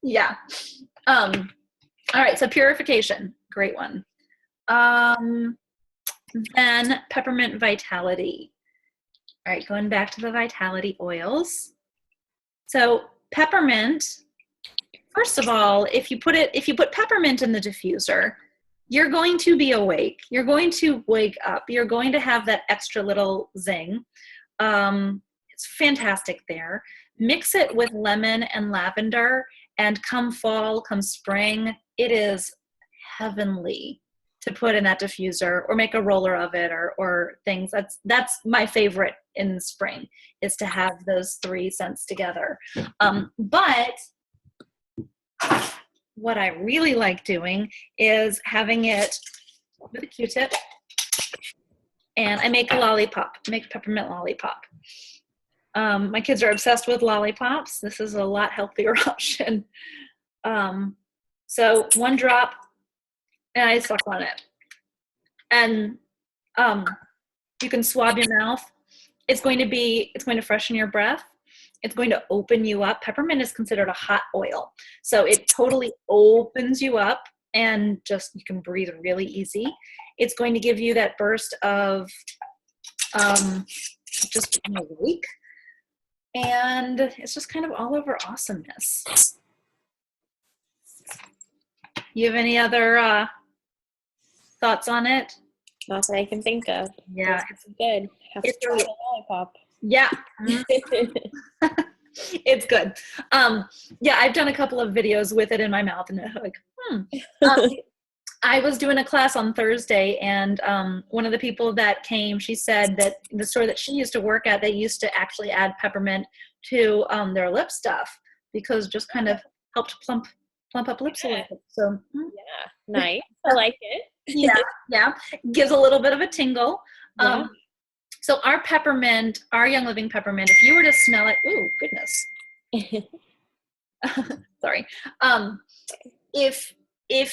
Yeah. All right. So purification, great one. Then peppermint vitality. All right. Going back to the vitality oils. So peppermint, first of all, if you put peppermint in the diffuser, you're going to be awake. You're going to wake up. You're going to have that extra little zing. It's fantastic there. Mix it with lemon and lavender, and come fall, come spring, it is heavenly to put in that diffuser or make a roller of it or things. That's my favorite in spring, is to have those three scents together. But what I really like doing is having it with a Q-tip, and I make a lollipop, make a peppermint lollipop. My kids are obsessed with lollipops. This is a lot healthier option. So one drop, and I suck on it. And you can swab your mouth. It's going to freshen your breath. It's going to open you up. Peppermint is considered a hot oil. So it totally opens you up, and you can breathe really easy. It's going to give you that burst of just being awake. And it's just kind of all over awesomeness. You have any other thoughts on it? Not that I can think of. Yeah. It's good. Have to try the lollipop. Yeah. It's good. Yeah, I've done a couple of videos with it in my mouth, and like, I was doing a class on Thursday, and one of the people that came, she said that the store that she used to work at, they used to actually add peppermint to their lip stuff because just kind of helped plump up lips a little bit. So yeah, nice. I like it. yeah, gives a little bit of a tingle. Yeah. So our peppermint, our Young Living peppermint, if you were to smell it, ooh, goodness. Sorry. If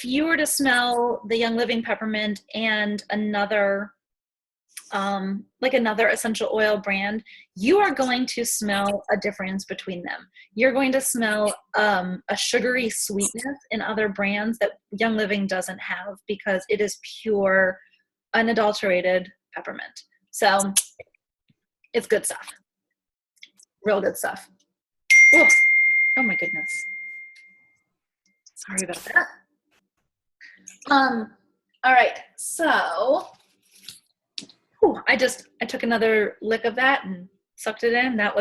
you were to smell the Young Living peppermint and another another essential oil brand, you are going to smell a difference between them. You're going to smell a sugary sweetness in other brands that Young Living doesn't have because it is pure, unadulterated peppermint. So it's good stuff. Real good stuff. Ooh. Oh my goodness. Sorry about that. All right, so I took another lick of that and sucked it in. I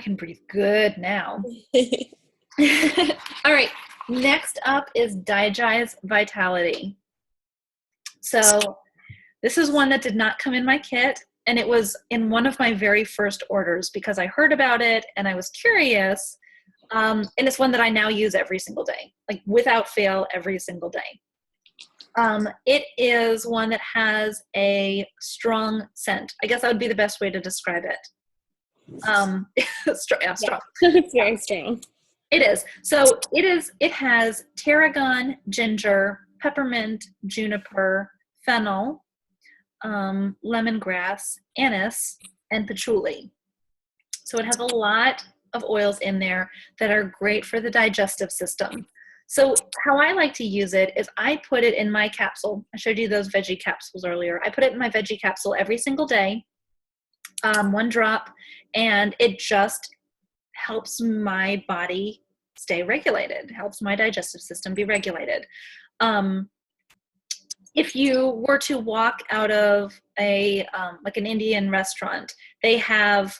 can breathe good now. All right, next up is Digest Vitality. So this is one that did not come in my kit, and it was in one of my very first orders because I heard about it and I was curious. And it's one that I now use every single day, like without fail, every single day. It is one that has a strong scent. I guess that would be the best way to describe it. Strong. It's very strong. It is. So it has tarragon, ginger, peppermint, juniper, fennel, lemongrass, anise, and patchouli. So it has a lot of oils in there that are great for the digestive system. So how I like to use it is I put it in my capsule. I showed you those veggie capsules earlier. I put it in my veggie capsule every single day, 1 drop, and it just helps my body stay regulated, helps my digestive system be regulated. If you were to walk out of an Indian restaurant, they have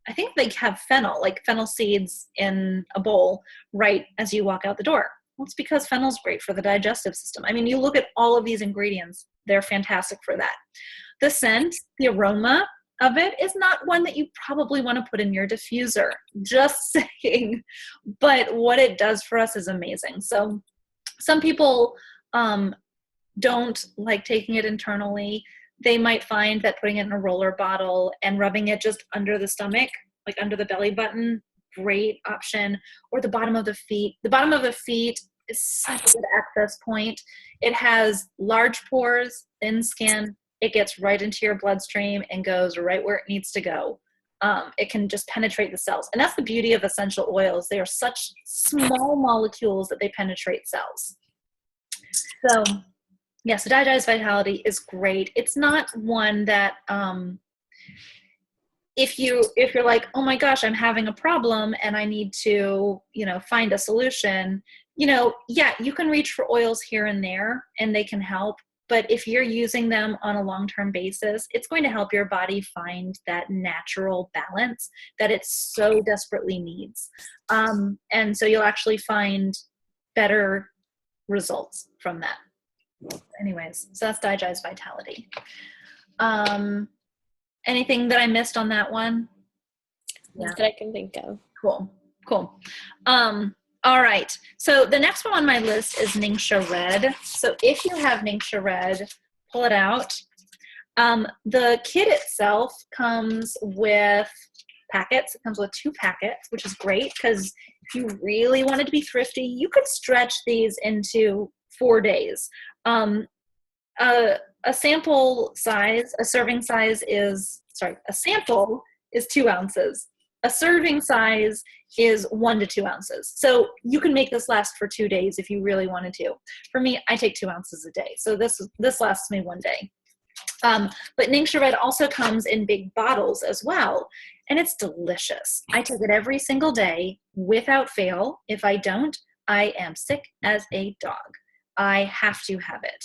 I think they have fennel, like fennel seeds in a bowl right as you walk out the door. Well, it's because fennel's great for the digestive system. I mean, you look at all of these ingredients, they're fantastic for that. The scent, the aroma of it is not one that you probably want to put in your diffuser, just saying. But what it does for us is amazing. So some people don't like taking it internally. They might find that putting it in a roller bottle and rubbing it just under the stomach, like under the belly button, great option. Or the bottom of the feet. The bottom of the feet is such a good access point. It has large pores, thin skin. It gets right into your bloodstream and goes right where it needs to go. It can just penetrate the cells. And that's the beauty of essential oils. They are such small molecules that they penetrate cells. So yeah, so Digest Vitality is great. It's not one that if you're like, oh my gosh, I'm having a problem and I need to, find a solution, yeah, you can reach for oils here and there and they can help. But if you're using them on a long-term basis, it's going to help your body find that natural balance that it so desperately needs. And so you'll actually find better results from that. Anyways, so that's Digest Vitality. Anything that I missed on that one? Not that I can think of. Cool. All right. So the next one on my list is Ningxia Red. So if you have Ningxia Red, pull it out. The kit itself comes with packets. It comes with 2 packets, which is great because if you really wanted to be thrifty, you could stretch these into 4 days. A sample size, a sample is 2 ounces. A serving size is 1 to 2 ounces. So you can make this last for 2 days if you really wanted to. For me, I take 2 ounces a day. So this lasts me 1 day. But Ningxia Red also comes in big bottles as well. And it's delicious. I take it every single day without fail. If I don't, I am sick as a dog. I have to have it.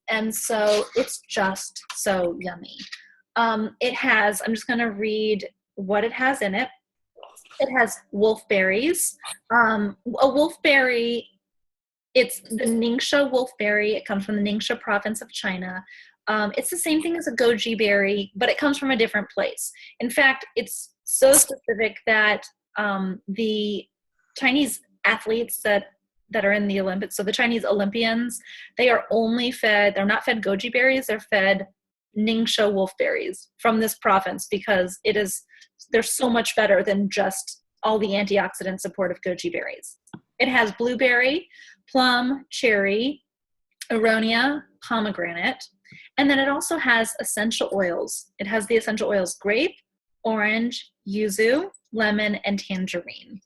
And so it's just so yummy. I'm just going to read what it has in it. It has wolfberries. A wolfberry, it's the Ningxia wolfberry. It comes from the Ningxia province of China. It's the same thing as a goji berry, but it comes from a different place. In fact, it's so specific that the Chinese athletes that are in the Olympics, so the Chinese Olympians, they are only fed, they're not fed goji berries, they're fed Ningxia wolfberries from this province because they're so much better than just all the antioxidant support of goji berries. It has blueberry, plum, cherry, aronia, pomegranate, and then it also has essential oils. It has the essential oils grape, orange, yuzu, lemon, and tangerine.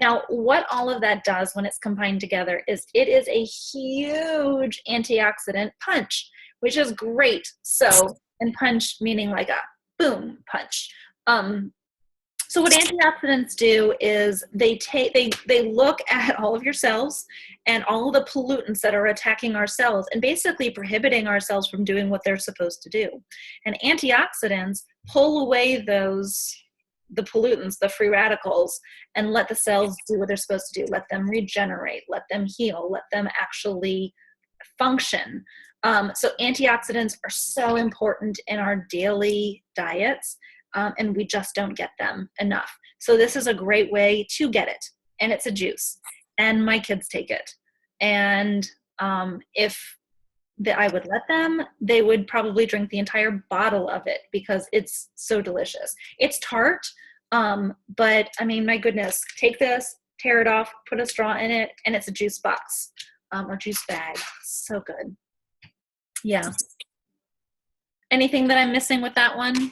Now, what all of that does when it's combined together is it is a huge antioxidant punch, which is great. So, and punch meaning like a boom punch. So what antioxidants do is they look at all of your cells and all of the pollutants that are attacking our cells and basically prohibiting our cells from doing what they're supposed to do. And antioxidants pull away the pollutants, the free radicals, and let the cells do what they're supposed to do. Let them regenerate, let them heal, let them actually function. So antioxidants are so important in our daily diets. And we just don't get them enough. So this is a great way to get it. And it's a juice. And my kids take it. And if I would let them, they would probably drink the entire bottle of it because it's so delicious. It's tart, but I mean, my goodness, take this, tear it off, put a straw in it, and it's a juice box or juice bag. So good. Yeah. Anything that I'm missing with that one?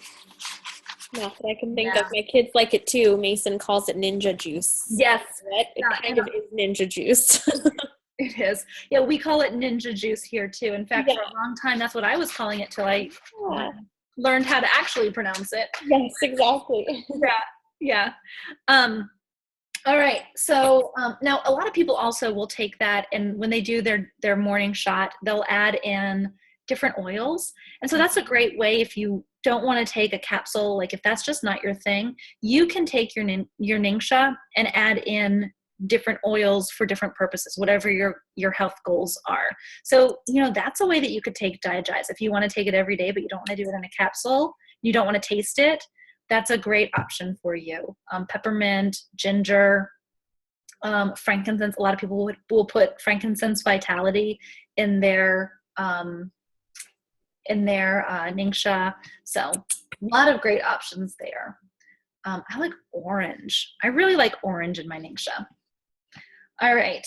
Not that I can think of. My kids like it too. Mason calls it ninja juice. Yes. It kind of is ninja juice. It is. Yeah, we call it ninja juice here too. In fact, for a long time, that's what I was calling it till I learned how to actually pronounce it. Yes, exactly. Yeah. All right. So now a lot of people also will take that, and when they do their morning shot, they'll add in different oils. And so that's a great way if you don't want to take a capsule, like if that's just not your thing, you can take your Ningxia and add in different oils for different purposes, whatever your health goals are. So, that's a way that you could take Digest. If you want to take it every day, but you don't want to do it in a capsule, you don't want to taste it, that's a great option for you. Peppermint, ginger, frankincense. A lot of people will put frankincense vitality in their Ningxia. So a lot of great options there. I like orange. I really like orange in my Ningxia. All right.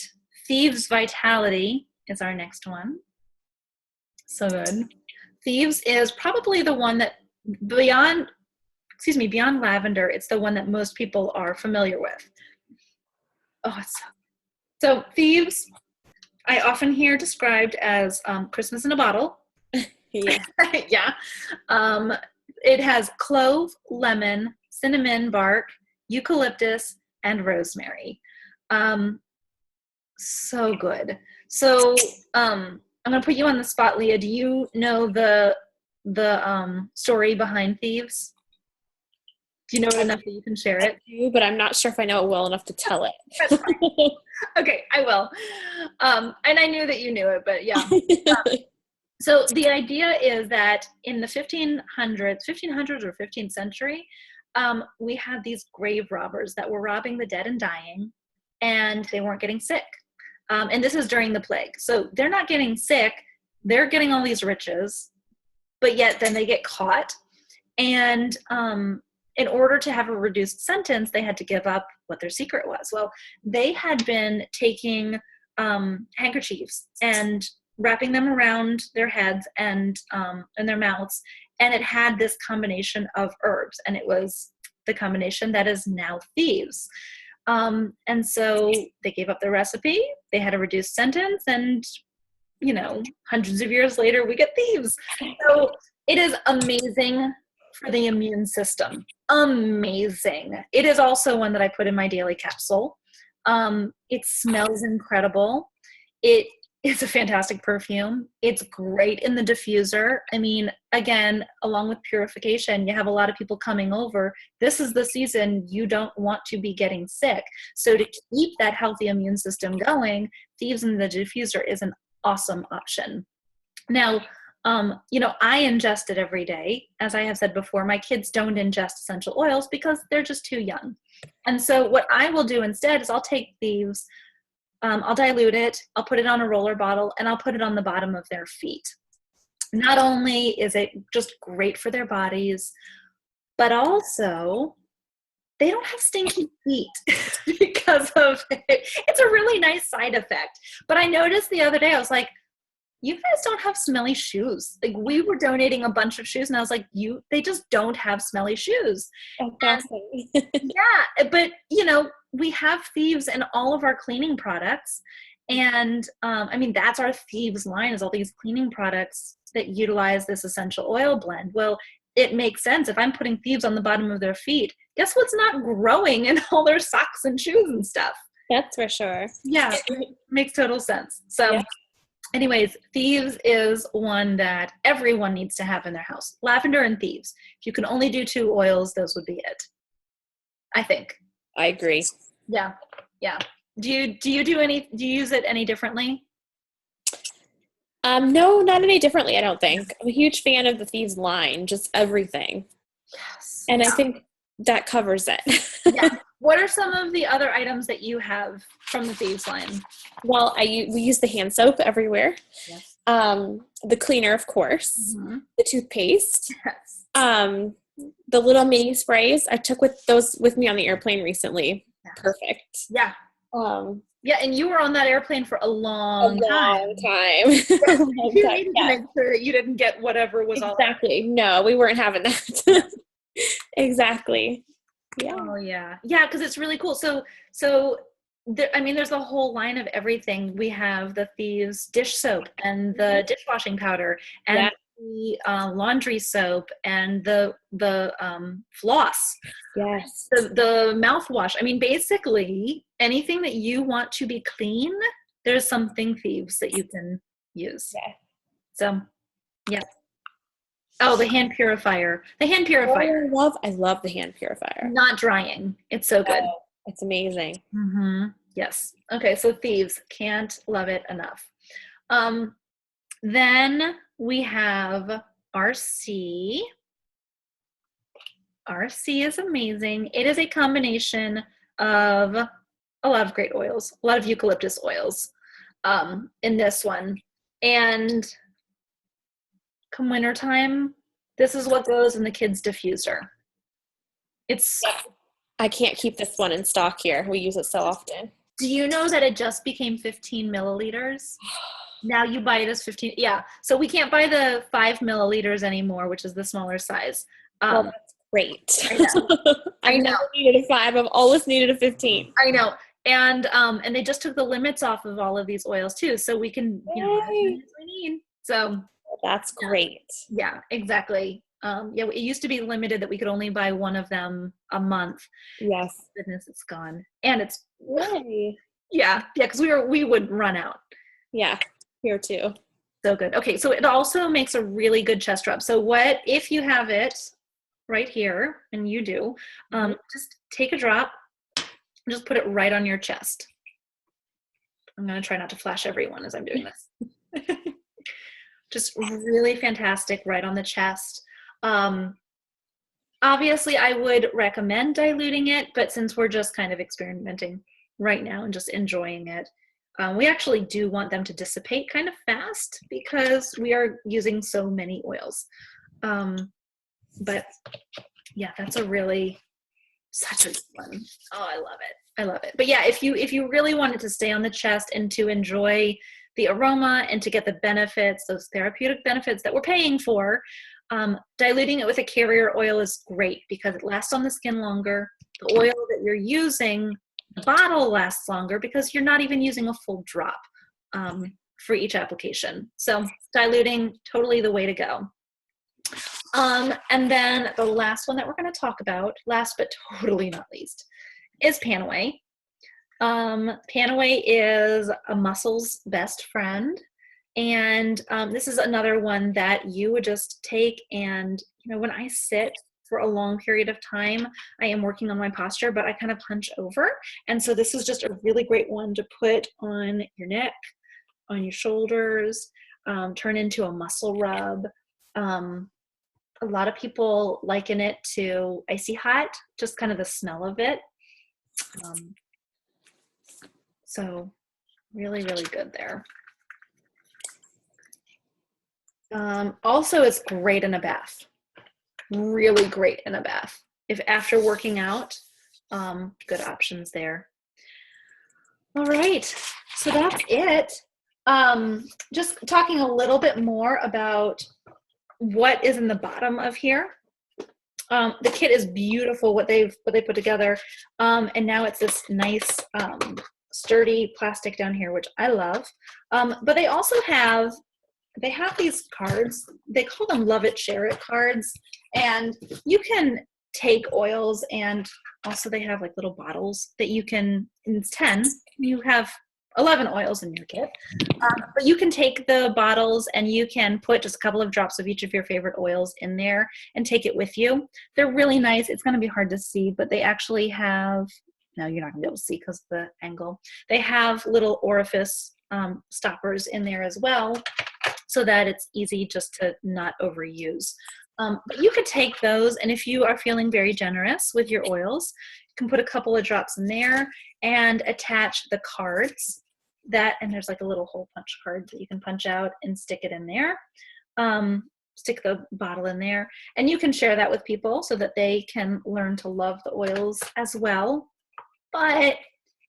Thieves Vitality is our next one. So good. Thieves is probably the one that beyond lavender, it's the one that most people are familiar with. Oh, so Thieves, I often hear described as Christmas in a bottle. Yeah. Yeah. It has clove, lemon, cinnamon bark, eucalyptus, and rosemary. So good. So I'm going to put you on the spot, Leah. Do you know the story behind Thieves? Do you know it enough that you can share it? I do, but I'm not sure if I know it well enough to tell it. Okay, I will. And I knew that you knew it, but yeah. So the idea is that in the 1500s or 15th century, we had these grave robbers that were robbing the dead and dying, and they weren't getting sick. And this is during the plague. So they're not getting sick. They're getting all these riches, but yet then they get caught. And in order to have a reduced sentence, they had to give up what their secret was. Well, they had been taking handkerchiefs and wrapping them around their heads and their mouths, and it had this combination of herbs, and it was the combination that is now Thieves. And so they gave up their recipe, they had a reduced sentence, and hundreds of years later we get Thieves. So it is amazing for the immune system. Amazing. It is also one that I put in my daily capsule. It smells incredible. It It's a fantastic perfume. It's great in the diffuser. I mean, again, along with Purification, you have a lot of people coming over. This is the season you don't want to be getting sick. So to keep that healthy immune system going, Thieves in the diffuser is an awesome option. Now, I ingest it every day. As I have said before, my kids don't ingest essential oils because they're just too young. And so what I will do instead is I'll take Thieves, I'll dilute it, I'll put it on a roller bottle, and I'll put it on the bottom of their feet. Not only is it just great for their bodies, but also they don't have stinky feet because of it. It's a really nice side effect. But I noticed the other day, I was like, you guys don't have smelly shoes. Like, we were donating a bunch of shoes and I was like, they just don't have smelly shoes. Exactly. Yeah, but we have Thieves in all of our cleaning products. And that's our Thieves line, is all these cleaning products that utilize this essential oil blend. Well, it makes sense. If I'm putting Thieves on the bottom of their feet, guess what's not growing in all their socks and shoes and stuff? That's for sure. Yeah, it makes total sense. So anyways, Thieves is one that everyone needs to have in their house. Lavender and Thieves. If you can only do 2 oils, those would be it, I think. I agree. Yeah. Do you use it any differently? No, not any differently, I don't think. I'm a huge fan of the Thieves line, just everything. Yes. And I think that covers it. Yeah. What are some of the other items that you have from the Thieves line? Well, we use the hand soap everywhere. Yes. The cleaner, of course. Mm-hmm. The toothpaste. Yes. The little mini sprays. I took those with me on the airplane recently. Yeah. Perfect. Yeah. Yeah, and you were on that airplane for a long time. You needed to make sure you didn't get whatever was all exactly. No, we weren't having that. Exactly. Yeah. Oh yeah, because it's really cool. So there's a whole line of everything. We have the Thieves dish soap and the dishwashing powder and the laundry soap and the floss. Yes. The mouthwash. Basically anything that you want to be clean, there's something Thieves that you can use. Yeah. So, yeah. Oh, the hand purifier. I love the hand purifier. Not drying. It's so good. Oh, it's amazing. Mm-hmm. Yes. Okay, so Thieves. Can't love it enough. Then we have RC. RC is amazing. It is a combination of a lot of great oils, a lot of eucalyptus oils in this one. And come wintertime, this is what goes in the kids' diffuser. I can't keep this one in stock here. We use it so often. Do you know that it just became 15 milliliters? Now you buy it as 15. Yeah. So we can't buy the 5 milliliters anymore, which is the smaller size. Well, that's great. I know. I never needed a 5. I've always needed a 15. I know. And they just took the limits off of all of these oils too. So we can, as many as we need. So that's great. Yeah, exactly. It used to be limited that we could only buy one of them a month. Yes. Goodness, it's gone. And it's yay. Yeah, because we would run out. Yeah, here too. So good. Okay, so it also makes a really good chest rub. So what if you have it right here, and you do, just take a drop, and just put it right on your chest. I'm going to try not to flash everyone as I'm doing this. Just really fantastic right on the chest. Obviously, I would recommend diluting it, but since we're just kind of experimenting right now and just enjoying it, we actually do want them to dissipate kind of fast because we are using so many oils. But yeah, that's such a good one. Oh, I love it. I love it. But yeah, if you really wanted to stay on the chest and to enjoy the aroma and to get the benefits, those therapeutic benefits that we're paying for, diluting it with a carrier oil is great because it lasts on the skin longer. The oil that you're using, the bottle lasts longer because you're not even using a full drop for each application. So diluting, totally the way to go. And then the last one that we're going to talk about, last but totally not least, is Panaway. Panaway is a muscle's best friend. And this is another one that you would just take and, when I sit for a long period of time, I am working on my posture, but I kind of hunch over. And so this is just a really great one to put on your neck, on your shoulders, turn into a muscle rub. A lot of people liken it to icy hot, just kind of the smell of it. So really, really good there. Also, it's great in a bath. Really great in a bath. If after working out, good options there. All right, so that's it. Just talking a little bit more about what is in the bottom of here. The kit is beautiful, what they put together, and now it's this nice sturdy plastic down here, which I love. But they also have these cards. They call them Love It, Share It cards, and you can take oils, and also they have like little bottles that you can. It's 10. You have 11 oils in your kit, but you can take the bottles and you can put just a couple of drops of each of your favorite oils in there and take it with you. They're really nice. It's going to be hard to see, but they actually have, no, you're not going to be able to see because of the angle. They have little orifice stoppers in there as well, so that it's easy just to not overuse. But you could take those, and if you are feeling very generous with your oils, you can put a couple of drops in there and attach the cards. And there's like a little hole punch card that you can punch out and stick it in there. Stick the bottle in there, and you can share that with people so that they can learn to love the oils as well. But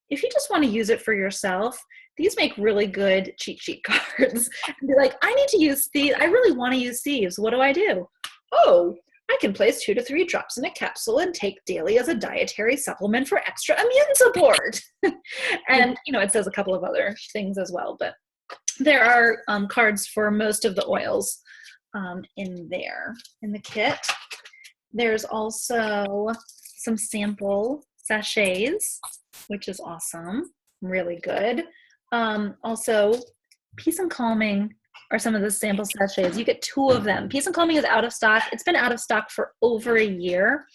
if you just want to use it for yourself, these make really good cheat sheet cards. And be like, I need to use these. I really want to use Thieves. What do I do? Oh, I can place 2 to 3 drops in a capsule and take daily as a dietary supplement for extra immune support. And, it says a couple of other things as well, but there are cards for most of the oils in the kit. There's also some sample sachets, which is awesome. Really good. Also, Peace and Calming are some of the sample sachets. You get 2 of them. Peace and Calming is out of stock. It's been out of stock for over a year,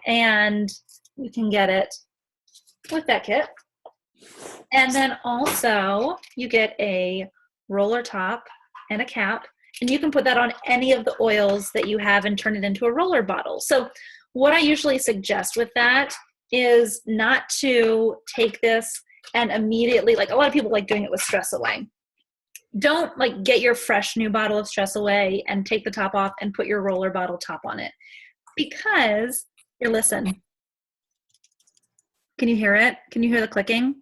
and you can get it with that kit. And then also you get a roller top and a cap, and you can put that on any of the oils that you have and turn it into a roller bottle. So what I usually suggest with that is not to take this and immediately, like a lot of people like doing it with Stress Away. Don't like get your fresh new bottle of Stress Away and take the top off and put your roller bottle top on it, because listen. Can you hear it? Can you hear the clicking?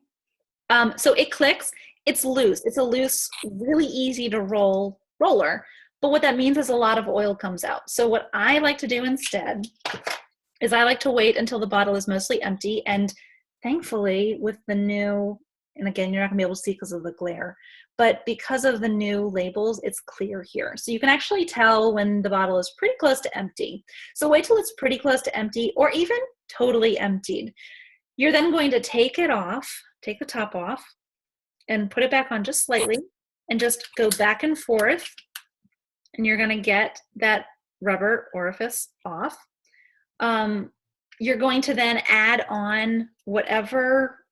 So it clicks. It's loose. It's a loose, really easy to roller. But what that means is a lot of oil comes out. So what I like to do instead is I like to wait until the bottle is mostly empty. And thankfully with the new, and again, you're not gonna be able to see because of the glare, but because of the new labels, it's clear here. So you can actually tell when the bottle is pretty close to empty. So wait till it's pretty close to empty or even totally emptied. You're then going to take it off, take the top off, and put it back on just slightly, and just go back and forth, and you're gonna get that rubber orifice off. You're going to then add on whatever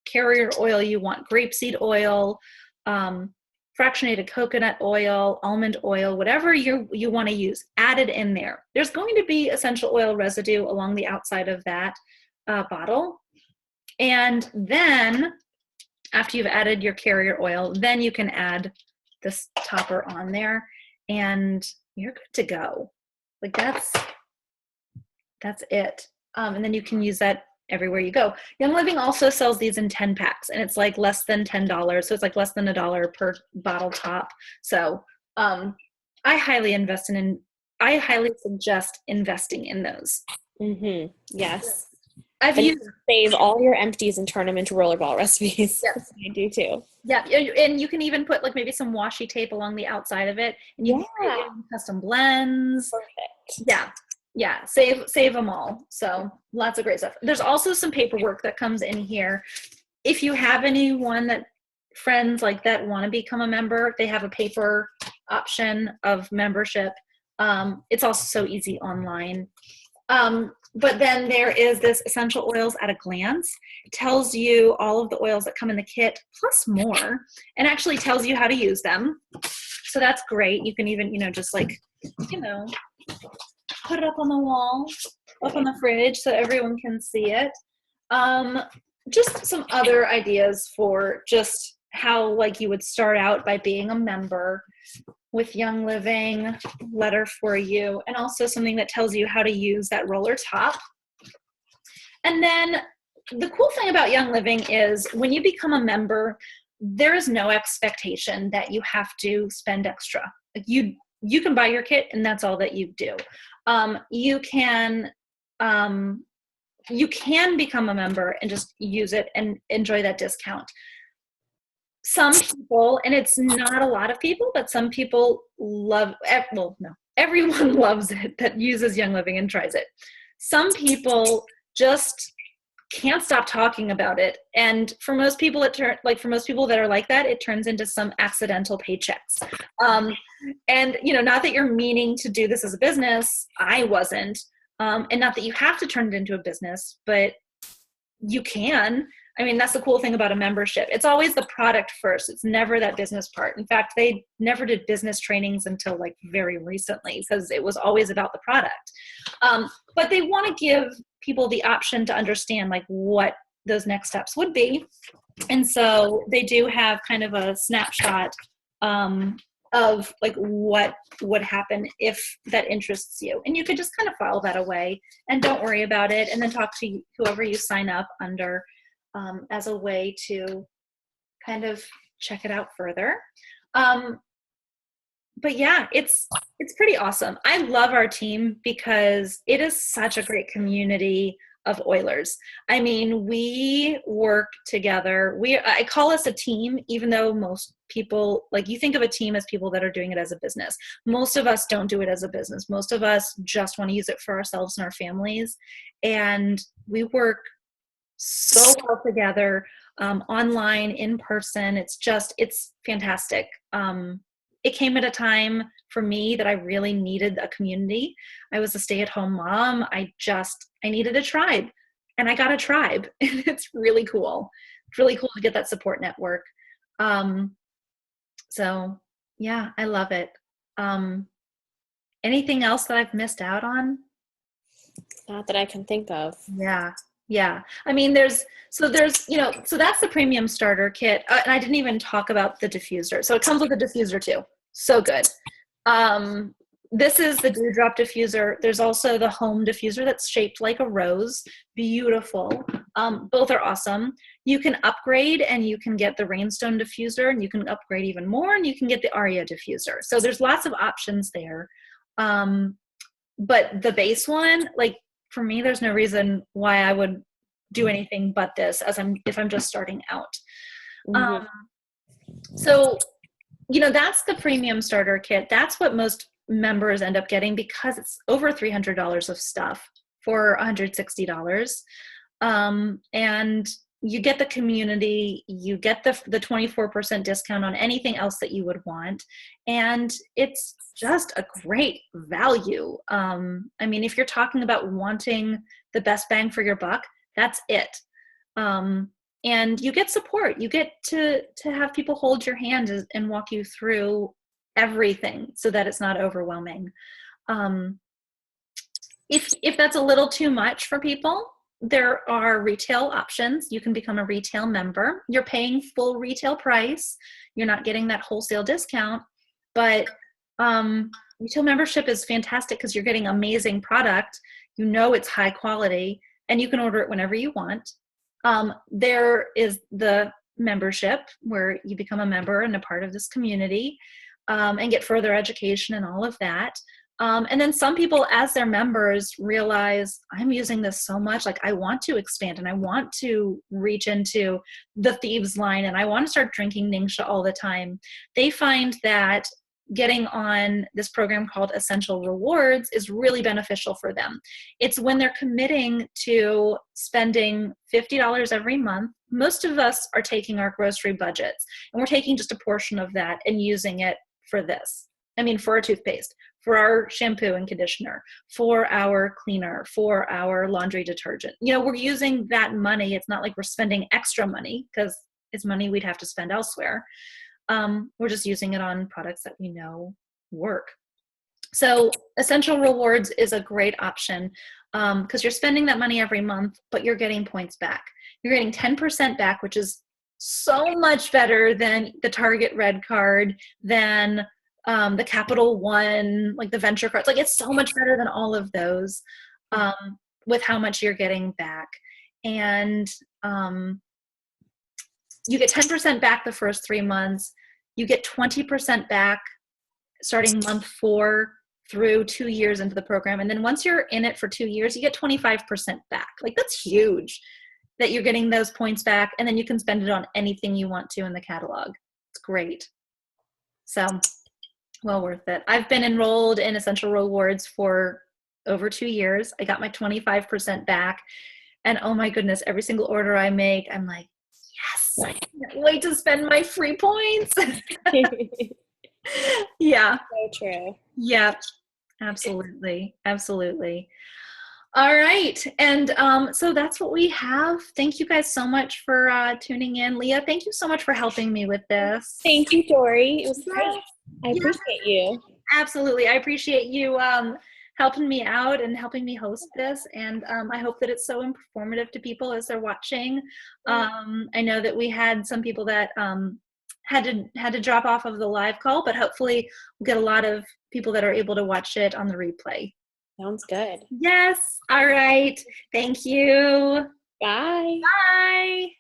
carrier oil you want, grapeseed oil, fractionated coconut oil, almond oil, whatever you want to use, add it in there. There's going to be essential oil residue along the outside of that bottle. And then after you've added your carrier oil, then you can add this topper on there and you're good to go. Like that's it. And then you can use that everywhere you go. Young Living also sells these in 10 packs, and it's like less than $10. So it's like less than $1 per bottle top. So I highly suggest investing in those. Mm-hmm. Yes. I've used save all your empties and turn them into rollerball recipes. Yes. I do too. Yeah, and you can even put like maybe some washi tape along the outside of it, and you can create custom blends. Perfect. Yeah, save them all. So lots of great stuff. There's also some paperwork that comes in here. if you have anyone friends like that want to become a member, they have a paper option of membership. It's also so easy online. But then there is this essential oils at a glance. It tells you all of the oils that come in the kit plus more, and actually tells you how to use them. So that's great. You can even, just like, put it up on the wall, up on the fridge so everyone can see it. Just some other ideas for just how like you would start out by being a member with Young Living, letter for you, and also something that tells you how to use that roller top. And then the cool thing about Young Living is when you become a member, there is no expectation that you have to spend extra. Like you can buy your kit and that's all that you do. You can become a member and just use it and enjoy that discount. Some people, and it's not a lot of people, but some people everyone loves it that uses Young Living and tries it. Some people just can't stop talking about it. And for most people, for most people that are like that, it turns into some accidental paychecks. And, not that you're meaning to do this as a business, I wasn't. And not that you have to turn it into a business, but you can. I mean, that's the cool thing about a membership. It's always the product first. It's never that business part. In fact, they never did business trainings until like very recently because it was always about the product. But they want to give people the option to understand like what those next steps would be. And so they do have kind of a snapshot of like what would happen if that interests you. And you could just kind of file that away and don't worry about it. And then talk to whoever you sign up under as a way to kind of check it out further. But yeah, it's pretty awesome. I love our team because it is such a great community of Oilers. I mean, we work together. I call us a team, even though most people, like you think of a team as people that are doing it as a business. Most of us don't do it as a business. Most of us just want to use it for ourselves and our families. And we work so well together, online, in person. It's fantastic. It came at a time for me that I really needed a community. I was a stay-at-home mom. I needed a tribe, and I got a tribe. And it's really cool. It's really cool to get that support network. So yeah, I love it. Anything else that I've missed out on? Not that I can think of. Yeah. I mean, so that's the premium starter kit. And I didn't even talk about the diffuser. So it comes with a diffuser too. So good. This is the dewdrop diffuser. There's also the home diffuser that's shaped like a rose. Beautiful. Both are awesome. You can upgrade and you can get the Rainstone diffuser, and you can upgrade even more and you can get the Aria diffuser. So there's lots of options there. But the base one, like, for me, there's no reason why I would do anything but this if I'm just starting out. Mm-hmm. So, that's the premium starter kit. That's what most members end up getting because it's over $300 of stuff for $160. And you get the community, you get the 24% discount on anything else that you would want. And it's just a great value. I mean, if you're talking about wanting the best bang for your buck, that's it. And you get support. You get to have people hold your hand and walk you through everything so that it's not overwhelming. If that's a little too much for people, there are retail options. You can become a retail member. You're paying full retail price. You're not getting that wholesale discount, but retail membership is fantastic because you're getting amazing product. It's high quality, and you can order it whenever you want. There is the membership where you become a member and a part of this community, and get further education and all of that. And then some people, as their members, realize, I'm using this so much, like I want to expand and I want to reach into the Thieves line and I want to start drinking Ningxia all the time. They find that getting on this program called Essential Rewards is really beneficial for them. It's when they're committing to spending $50 every month. Most of us are taking our grocery budgets, and we're taking just a portion of that and using it for this. I mean, for our toothpaste, for our shampoo and conditioner, for our cleaner, for our laundry detergent. You know, we're using that money. It's not like we're spending extra money, because it's money we'd have to spend elsewhere. We're just using it on products that we know work. So Essential Rewards is a great option, because you're spending that money every month, but you're getting points back. You're getting 10% back, which is so much better than the Target Red card, than the Capital One, like the venture cards. Like, it's so much better than all of those, with how much you're getting back. And you get 10% back the first 3 months. You get 20% back starting month 4 through 2 years into the program. And then once you're in it for 2 years, you get 25% back. Like, that's huge that you're getting those points back, and then you can spend it on anything you want to in the catalog. It's great. So, well worth it. I've been enrolled in Essential Rewards for over 2 years. I got my 25% back, and oh my goodness, every single order I make, I'm like, yes, I can't wait to spend my free points. Yeah. So true. Yeah, absolutely. Absolutely. All right. And so that's what we have. Thank you guys so much for tuning in. Leah, thank you so much for helping me with this. Thank you, Dory. It was Yeah. great. I appreciate you. Absolutely. I appreciate you helping me out and helping me host this. And I hope that it's so informative to people as they're watching. I know that we had some people that had to drop off of the live call, but hopefully we'll get a lot of people that are able to watch it on the replay. Sounds good. Yes. All right. Thank you. Bye. Bye.